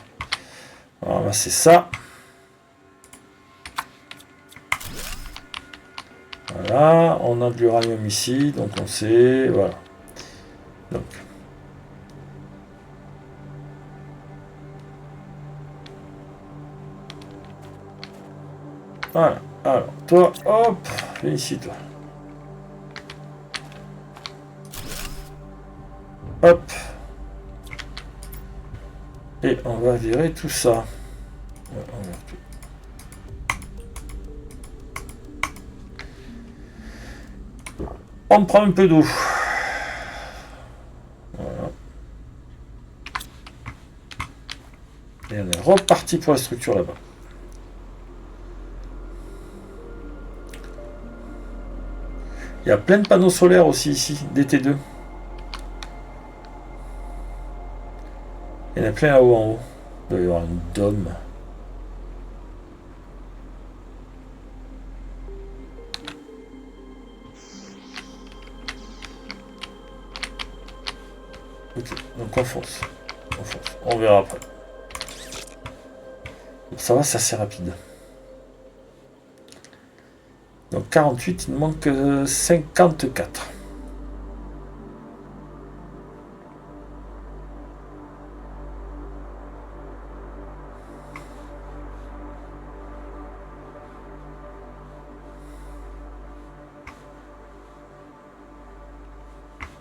On va ramasser ça. Voilà. On a de l'uranium ici, donc on sait. Voilà. Donc. Voilà. Alors, toi, hop, viens ici, toi. Hop. Et on va virer tout ça. Ouais, on vire tout. On prend un peu d'eau. Voilà. Et on est reparti pour la structure là-bas. Il y a plein de panneaux solaires aussi ici, DT2. Il y en a plein là-haut en haut. Il doit y avoir un dôme. Ok, donc on fonce. On fonce. On verra après. Donc ça va, c'est assez rapide. Donc 48, il nous manque 54.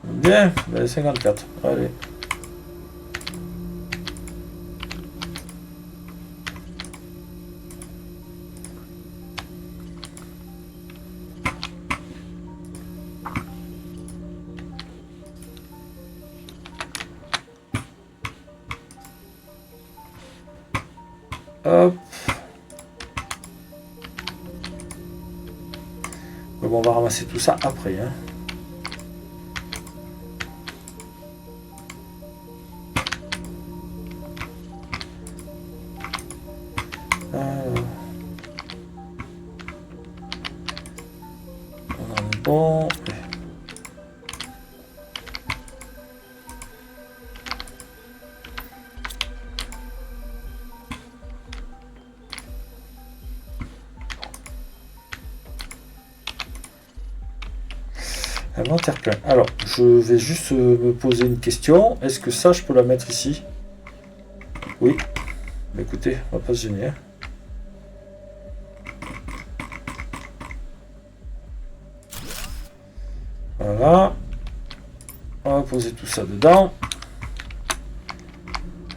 Bien, 54. Allez. Hop. Bon, on va ramasser tout ça après. Hein. On en est bon. Inventaire plein. Alors, je vais juste me poser une question. Est-ce que ça, je peux la mettre ici? Oui. Mais écoutez, on va pas se gêner. Hein. Voilà. On va poser tout ça dedans.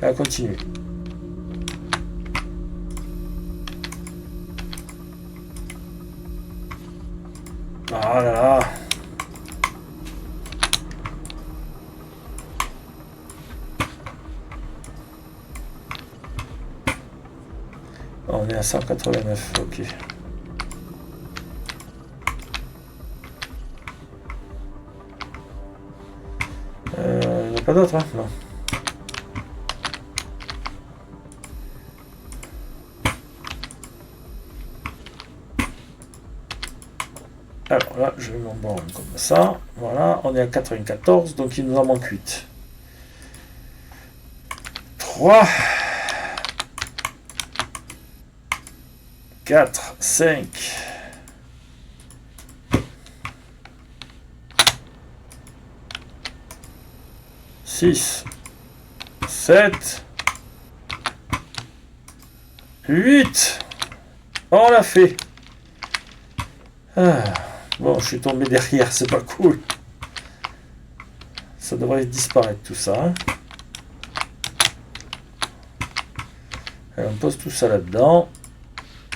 Et on va continuer. Voilà. On est à 189, ok. Il n'y en a pas d'autre, hein? Non. Alors là, je vais m'en borne comme ça. Voilà, on est à 94, donc il nous en manque 8. 3, 4, 5, 6, 7, 8. On l'a fait. Ah, bon, je suis tombé derrière, c'est pas cool. Ça devrait disparaître tout ça. Hein. Allez, on pose tout ça là-dedans.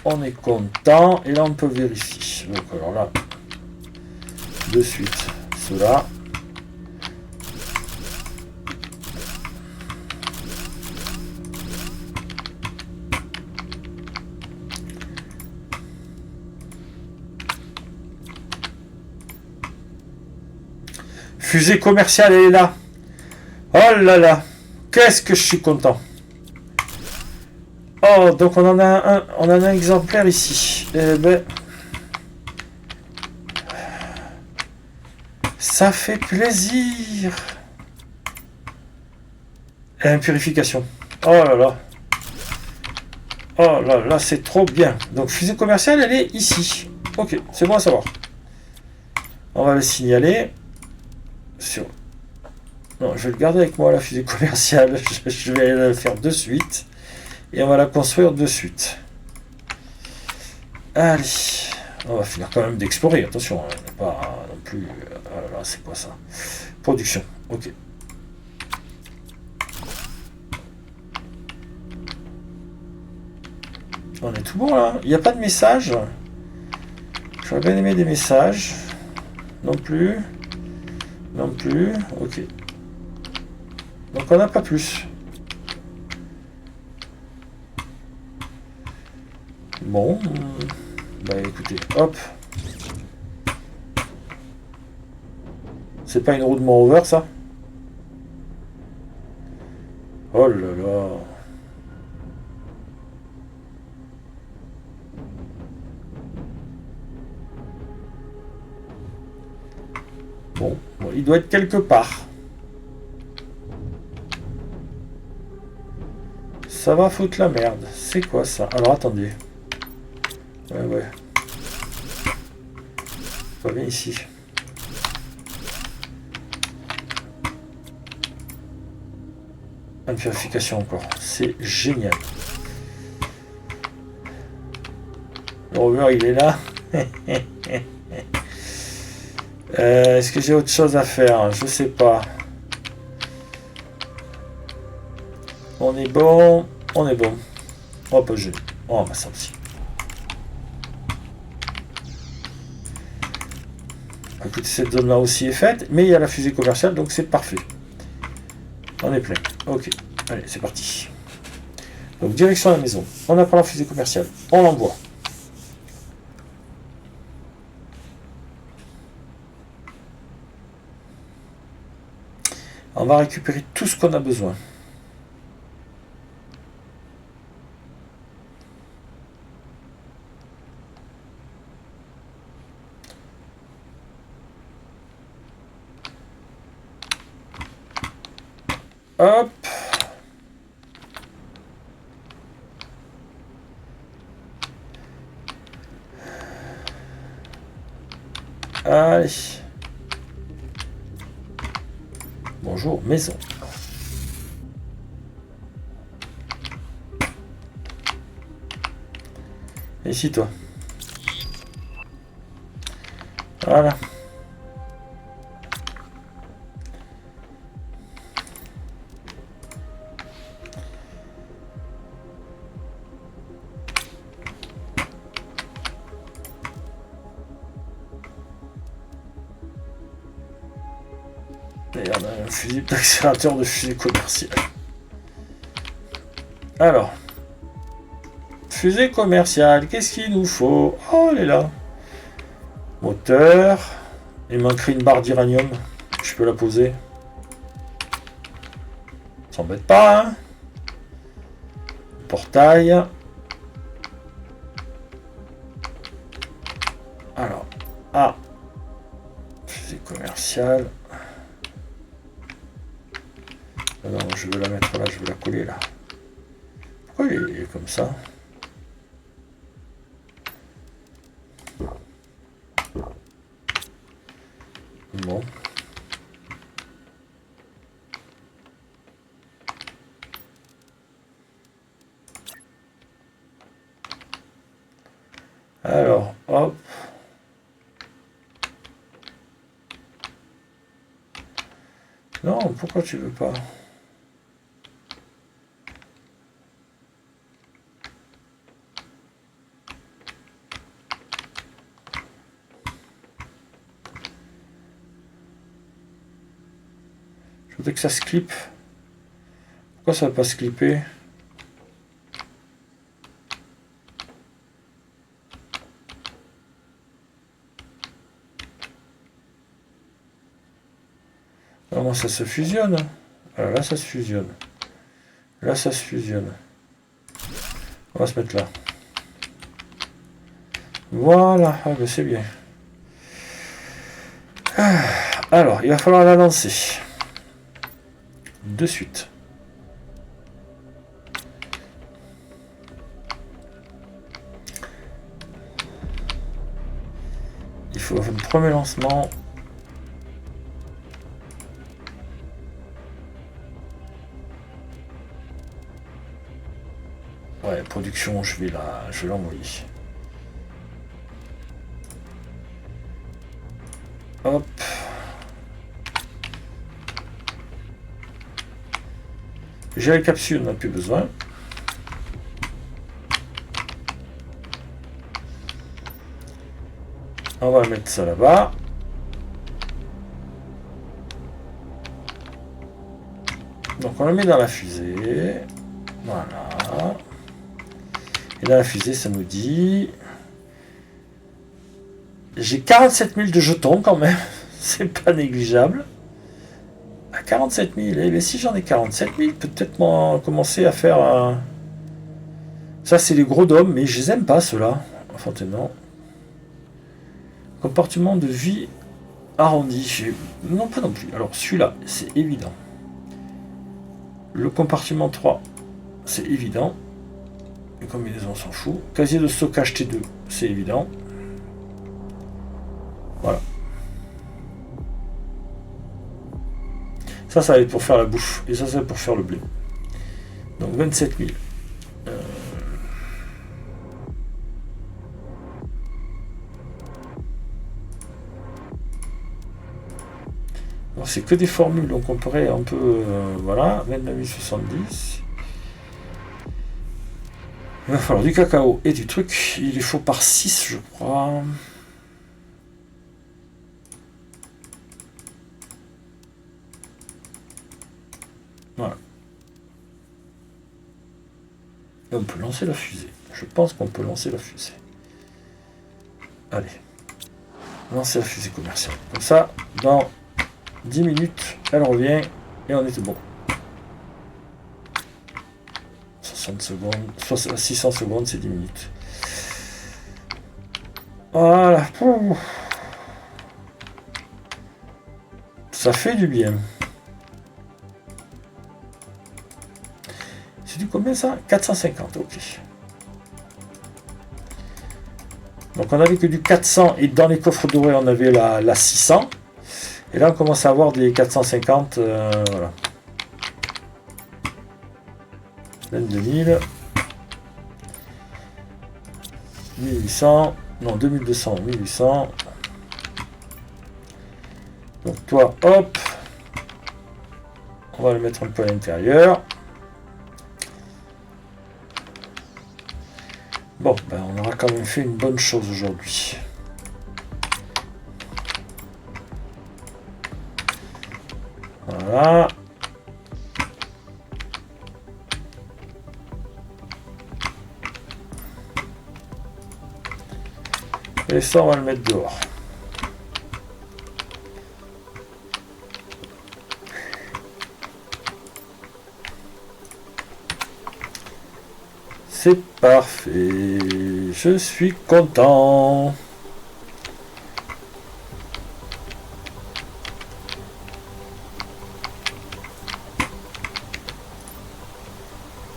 On est content. Et là, on peut vérifier. Donc, alors là, de suite, cela. Fusée commerciale, elle est là. Oh là là. Qu'est-ce que je suis content. Oh, donc on en a un exemplaire ici. Eh ben, ça fait plaisir. Et une purification. Oh là là. Oh là là, c'est trop bien. Donc fusée commerciale, elle est ici. Ok, c'est bon à savoir. On va le signaler. Sur... Non, je vais le garder avec moi, la fusée commerciale. Je vais la faire de suite. Et on va la construire de suite. Allez. On va finir quand même d'explorer. Attention, on n'est pas non plus... Ah là là, c'est quoi ça? Production. Ok. On est tout bon là. Il n'y a pas de message. J'aurais bien aimé des messages. Non plus. Non plus. Ok. Donc on n'a pas plus. Bon. Bah écoutez, hop. C'est pas une roue de Moreover, ça? Oh là là. Bon, il doit être quelque part. Ça va foutre la merde. C'est quoi ça? Alors attendez. Ouais. Pas bien ici. Une vérification encore. C'est génial. Le rover, il est là. Est-ce que j'ai autre chose à faire? Je sais pas. On est bon. On est bon. Oh, pas je. Oh, bah ça aussi. Écoutez, cette zone-là aussi est faite, mais il y a la fusée commerciale, donc c'est parfait. On est plein. Ok. Allez, c'est parti. Donc, direction la maison. On apprend la fusée commerciale. On l'envoie. On va récupérer tout ce qu'on a besoin. Hop. Allez. Bonjour, maison. Et ici, toi. Voilà. D'ailleurs, on a un fusil d'accélérateur de fusée commerciale. Alors. Fusée commerciale, qu'est-ce qu'il nous faut? Oh, elle est là. Moteur. Il manquerait une barre d'uranium. Je peux la poser. S'embête pas, hein. Portail. Alors. Ah. Fusée commerciale. Non, je veux la mettre là, je veux la coller là. Pourquoi il est comme ça? Bon. Alors, hop. Non, pourquoi tu veux pas? Je voudrais que ça se clippe. Pourquoi ça va pas se clipper? Comment ça se fusionne? Alors là, ça se fusionne. Là, ça se fusionne. On va se mettre là. Voilà. Ah, ben c'est bien. Alors, il va falloir la lancer. De suite. Il faut un premier lancement. Ouais, production, je vais l'envoyer. Hop. J'ai la capsule, on n'a plus besoin. On va mettre ça là-bas. Donc on le met dans la fusée. Voilà. Et dans la fusée, ça nous dit... J'ai 47 000 de jetons quand même. C'est pas négligeable. À 47 000. Eh bien, si j'en ai 47 000, peut-être commencer à faire... Ça, c'est les gros dômes, mais je les aime pas, ceux-là. Enfin, non. Comportement de vie arrondi. Non, pas non plus. Alors, celui-là, c'est évident. Le compartiment 3, c'est évident. Les combinaisons, on s'en fout. Casier de stockage T2, c'est évident. Voilà. Ça va être pour faire la bouffe. Et ça va être pour faire le blé. Donc 27 000. C'est que des formules, donc on pourrait un peu... voilà, 29 070. Il va falloir du cacao et du truc. Il est faut par 6, je crois. Voilà. Et on peut lancer la fusée. Je pense qu'on peut lancer la fusée. Allez. Lancer la fusée commerciale. Comme ça, dans 10 minutes, elle revient et on est bon. 60 secondes, 600 secondes, c'est 10 minutes. Voilà. Ça fait du bien. C'est du combien ça? 450, ok. Donc on avait que du 400 et dans les coffres dorés on avait la 600. Et là on commence à avoir des 450. Voilà. 22 000. 1800. Non, 2200, 1800. Donc toi, hop. On va le mettre un peu à l'intérieur. Bon, ben on aura quand même fait une bonne chose aujourd'hui. Voilà. Et ça, on va le mettre dehors. C'est parfait. Je suis content.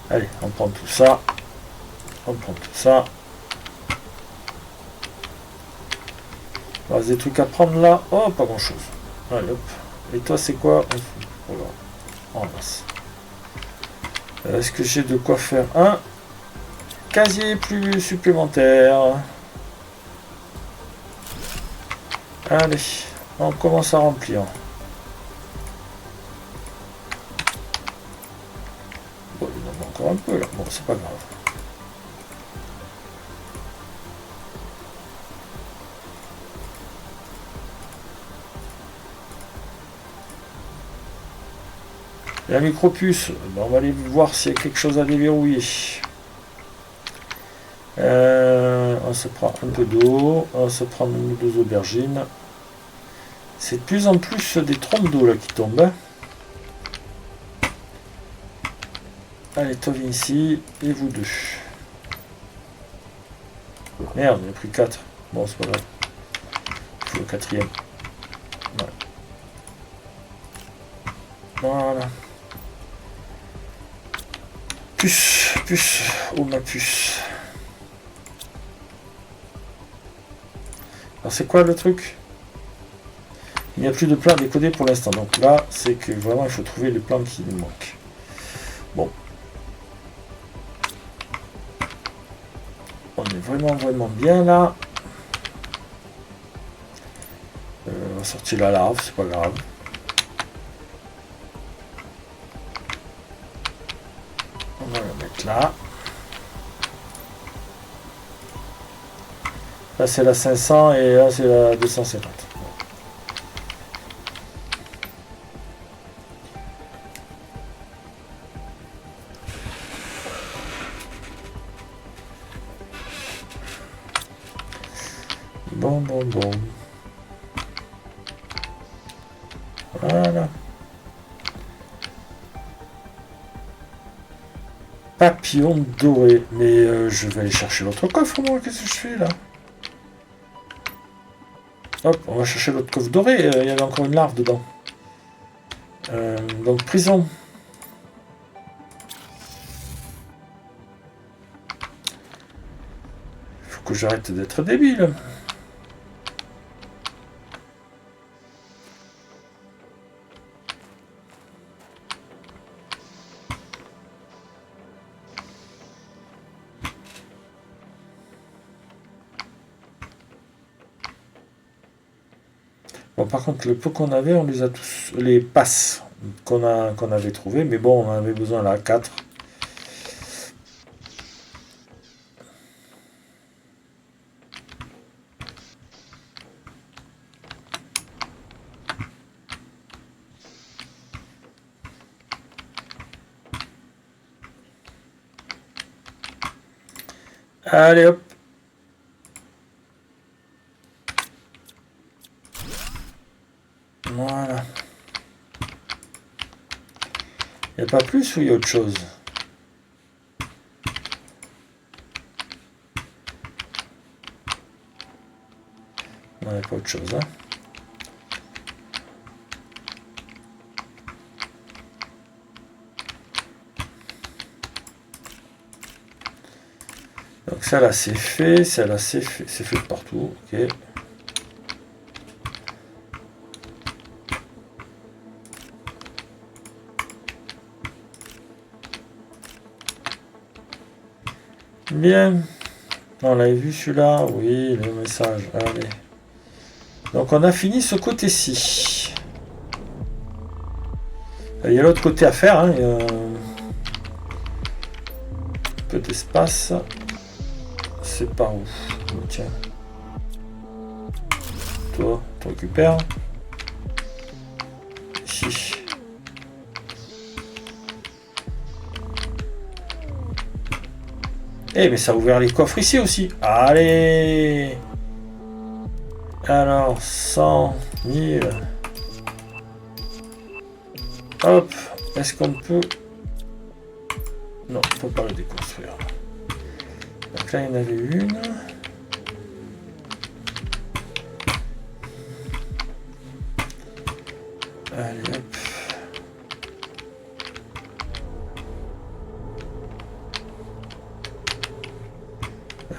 Allez, on prend tout ça. On prend tout ça. Il reste des trucs à prendre là. Oh, pas grand chose. Allez, hop. Et toi, c'est quoi? On ramasse. Est-ce que j'ai de quoi faire un casier plus supplémentaire? Allez, on commence à remplir. Bon, il en manque encore un peu là. Bon, c'est pas grave. La micropuce, ben on va aller voir s'il y a quelque chose à déverrouiller. On se prend un peu d'eau, on se prend une ou deux aubergines. C'est de plus en plus des trompes d'eau là qui tombent. Hein. Allez, toi viens ici, et vous deux. Merde, il n'y a plus 4. Bon, c'est pas grave. Il faut le quatrième. Ouais. Voilà. Puce, puce, oh ma puce. Alors c'est quoi le truc? Il n'y a plus de plans décodés pour l'instant. Donc là, c'est que vraiment il faut trouver les plans qui nous manquent. Bon. On est vraiment bien là. On va sortir la larve, c'est pas grave. On va la mettre là. Là c'est la 500 et là c'est la 250. Bon, bon, bon. Voilà. Papillon doré. Mais je vais aller chercher l'autre coffre, moi. Qu'est-ce que je fais, là? Hop, on va chercher l'autre coffre doré. Il y avait encore une larve dedans. Donc, prison. Faut que j'arrête d'être débile. Bon, par contre, le peu qu'on avait, on les a tous... Les passes qu'on avait trouvées. Mais bon, on en avait besoin là, 4. Allez, hop. Voilà. Il n'y a pas plus ou il y a autre chose? Non, il n'y a pas autre chose, hein. Donc ça là c'est fait, ça là c'est fait de partout, ok. Bien. On l'avait vu celui-là, oui, le message, allez. Donc on a fini ce côté-ci. Il y a l'autre côté à faire, hein. Il y a un peu d'espace. C'est par où? Tiens. Toi, tu récupères. Ici. Eh, mais ça a ouvert les coffres ici aussi. Allez. Alors, 100 000. Hop. Est-ce qu'on peut... Non, on ne peut pas le déconstruire. Donc là, il y en avait une. Allez, hop.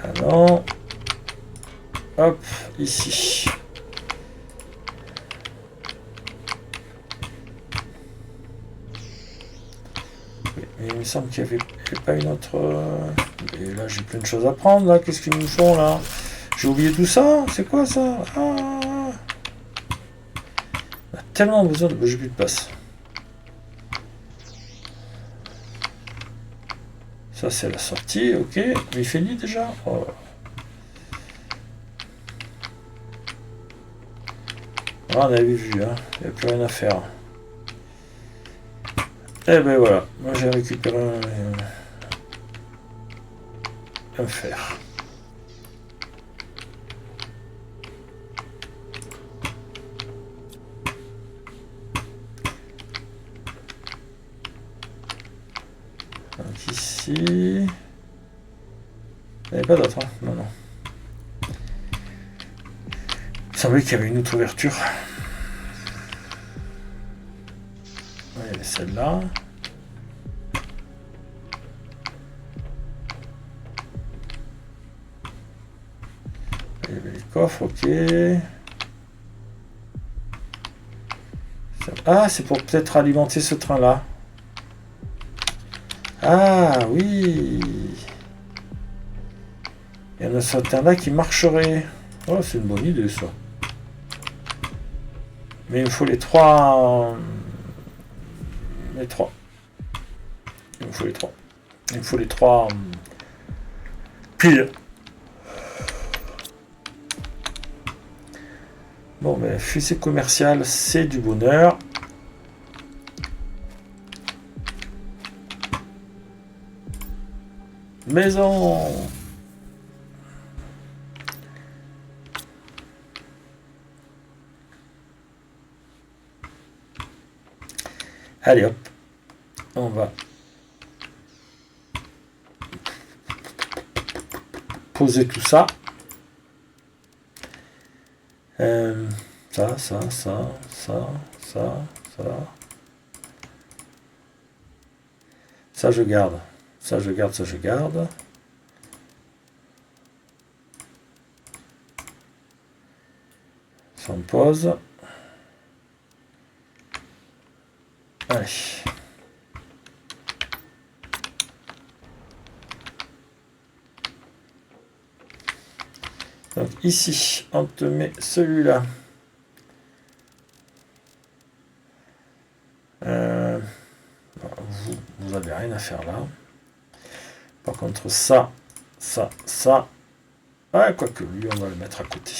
Ah non. Hop, ici. Oui, mais il me semble qu'il n'y avait pas une autre... Et là, j'ai plein de choses à prendre, là. Qu'est-ce qu'ils nous font, là? J'ai oublié tout ça. C'est quoi, ça? Ah. On a tellement besoin de... J'ai plus de place. Ça, c'est la sortie, ok. Mais il fait nuit, déjà. Oh. Ah, on avait vu, hein. Il n'y a plus rien à faire. Et ben voilà. Moi, j'ai récupéré un fer. Donc ici... Il n'y avait pas d'autre, hein? Non, non. Il semblait qu'il y avait une autre ouverture. Il y avait celle-là. Il y avait les coffres, ok. Ah, c'est pour peut-être alimenter ce train-là. Ah, oui. Il y en a certains là qui marcheraient. Oh, c'est une bonne idée, ça. Mais il me faut les 3... Les 3. Il me faut les 3. Il me faut les 3 piles. Bon, ben, fusée commerciale, c'est du bonheur. Maison. Allez hop, on va poser tout ça. Ça. Ça je garde. Ça je garde. Ça on pose. Allez. Donc ici, on te met celui-là. Vous avez rien à faire là. Par contre, ça. Ah, quoique lui, on va le mettre à côté.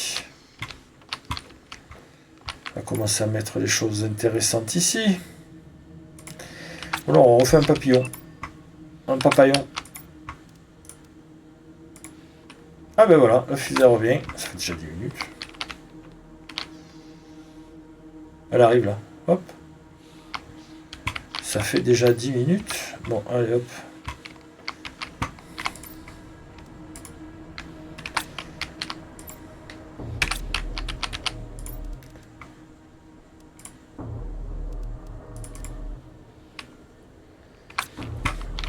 On va commencer à mettre les choses intéressantes ici. Alors, on refait un papillon. Un papayon. Ah ben voilà, la fusée revient. Ça fait déjà 10 minutes. Elle arrive là. Hop. Ça fait déjà 10 minutes. Bon, allez hop.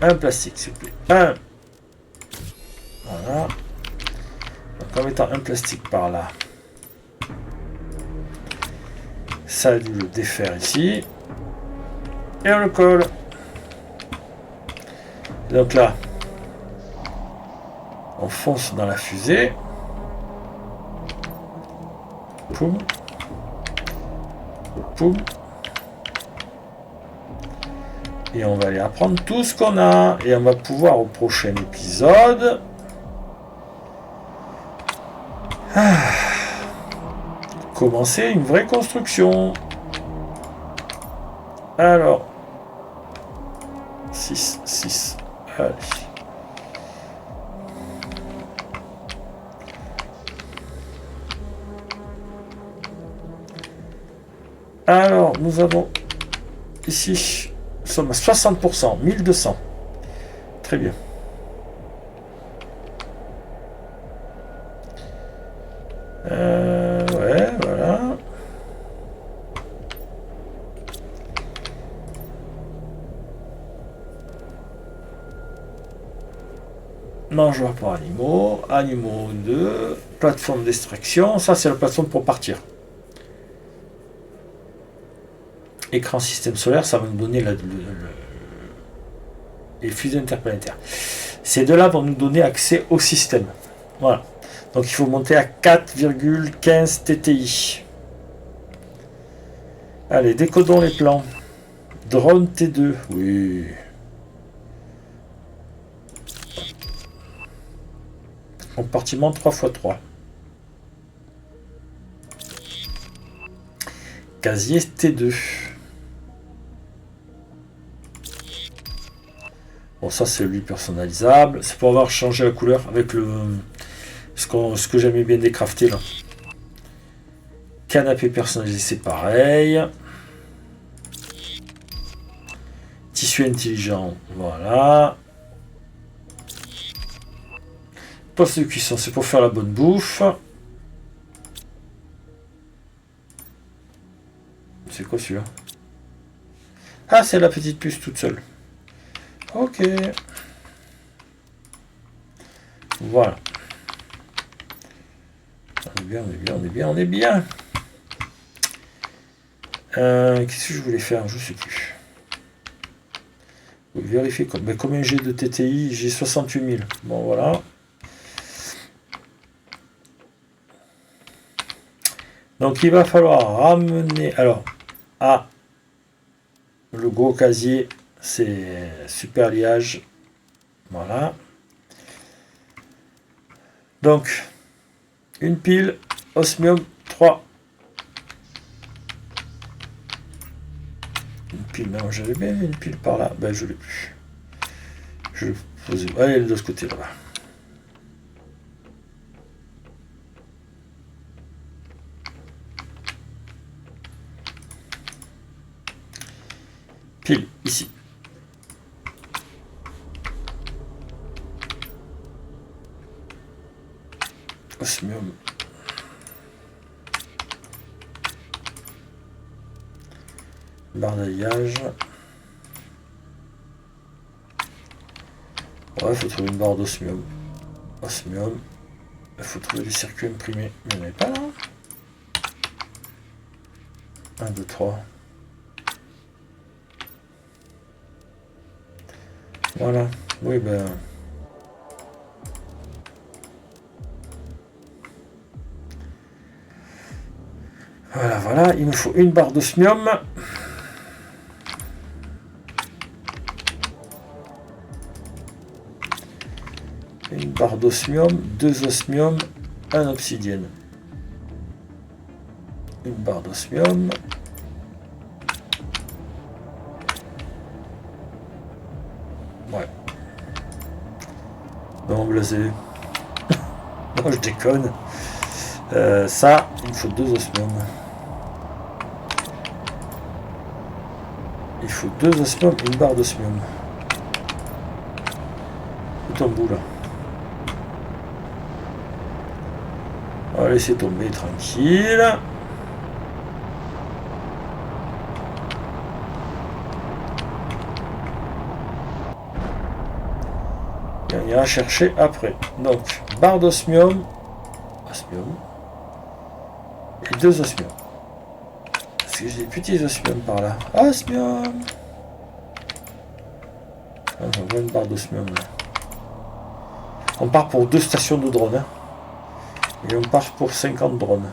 Un plastique, s'il vous plaît. Un. Voilà. Donc en mettant un plastique par là. Ça a dû le défaire ici. Et on le colle. Donc là, on fonce dans la fusée. Poum. Poum. Et on va aller apprendre tout ce qu'on a. Et on va pouvoir au prochain épisode commencer une vraie construction. Alors 6. Allez. Alors, nous avons ici, nous sommes à 60%, 1200. Très bien. Ouais, voilà. Mangeoire pour animaux, animaux 2, plateforme d'extraction, ça c'est la plateforme pour partir. Écran système solaire, ça va nous donner les fusées interplanétaires. Ces deux-là vont nous donner accès au système. Voilà. Donc il faut monter à 4,15 TTI. Allez, décodons les plans. Drone T2, oui. Compartiment 3x3. Casier T2. Bon, ça c'est lui personnalisable. C'est pour avoir changé la couleur avec ce que j'aimais bien décrafter là. Canapé personnalisé, c'est pareil. Tissu intelligent, voilà. Poste de cuisson, c'est pour faire la bonne bouffe. C'est quoi celui-là? Ah, c'est la petite puce toute seule. Ok. Voilà. On est bien. Qu'est-ce que je voulais faire? Je sais plus. Vérifier combien j'ai de TTI. J'ai 68 000. Bon, voilà. Donc, il va falloir ramener... Alors, le gros casier, c'est super liage. Voilà. Donc, une pile osmium 3. Une pile, non, j'avais bien une pile par là. Ben, je l'ai plus. Je vais poser. Allez, elle est de ce côté là-bas. Pile, ici. Osmium. Barre d'alliage. Ouais, il faut trouver une barre d'osmium. Osmium. Il faut trouver des circuits imprimés. Mais il n'y en avait pas là. 1, 2, 3. Voilà. Oui, ben... Voilà, voilà. Il nous faut une barre d'osmium. Une barre d'osmium, 2 osmium, 1 obsidienne. Une barre d'osmium. Ouais. Non, blasé. Non, je déconne. Ça, il me faut 2 osmium. Il faut 2 osmium et une barre d'osmium. Tout en bout là. On va laisser tomber tranquille. Et on ira chercher après. Donc, barre d'osmium. Osmium. Et 2 osmium. Parce que j'ai des petits osmium par là. Osmium. Ah, on voit une barre d'osmium là. On part pour 2 stations de drones. Hein. Et on part pour 50 drones.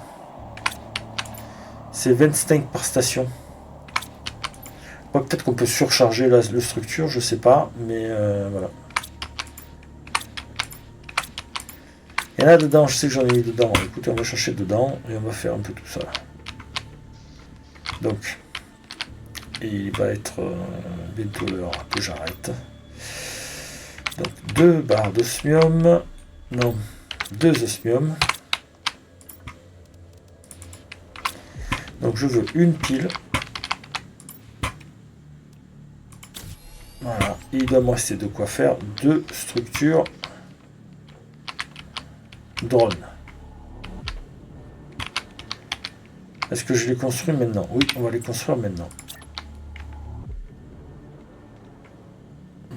C'est 25 par station. Peut-être qu'on peut surcharger la structure, je sais pas, mais voilà. Il y en a dedans, je sais que j'en ai mis dedans. Écoutez, on va chercher dedans et on va faire un peu tout ça. Donc, il va être bientôt l'heure que j'arrête. Donc, 2 barres d'osmium. Non, 2 osmium. Donc je veux une pile. Voilà. Il doit me rester de quoi faire 2 structures drone. Est-ce que je les construis maintenant? Oui, on va les construire maintenant.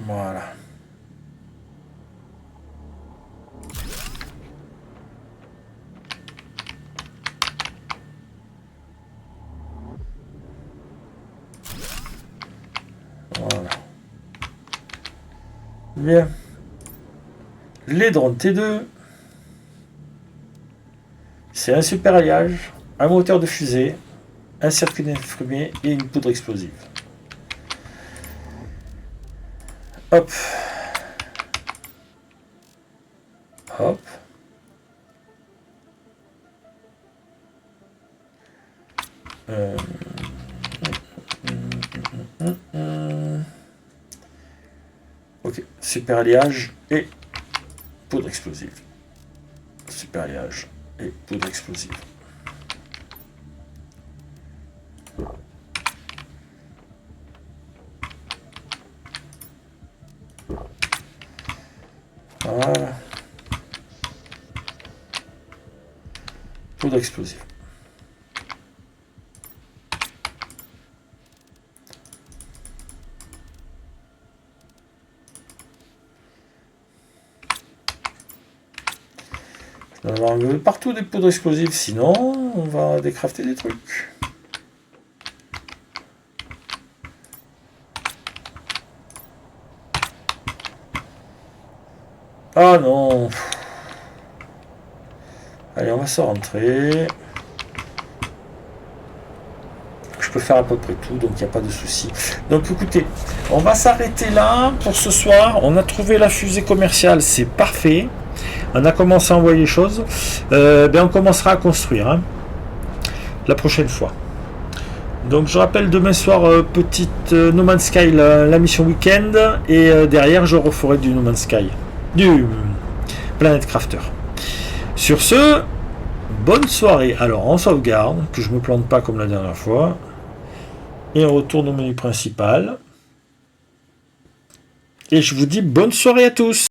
Voilà. Voilà. Bien. Les drones T2. C'est un super alliage, un moteur de fusée, un circuit d'imprimé et une poudre explosive. Hop. Hop. Ok, super alliage et poudre explosive. Super alliage et poudre explosive. Voilà. Poudre explosive. On va enlever partout des poudres explosives, sinon on va décrafter des trucs. Ah non. Allez, on va se rentrer. Je peux faire à peu près tout, donc il n'y a pas de souci. Donc écoutez, on va s'arrêter là pour ce soir. On a trouvé la fusée commerciale, c'est parfait. On a commencé à envoyer les choses. On commencera à construire hein, la prochaine fois. Donc je rappelle demain soir petite No Man's Sky la mission week-end et derrière je referai du No Man's Sky, du Planet Crafter. Sur ce, bonne soirée. Alors on sauvegarde, que je me plante pas comme la dernière fois. Et on retourne au menu principal. Et je vous dis bonne soirée à tous.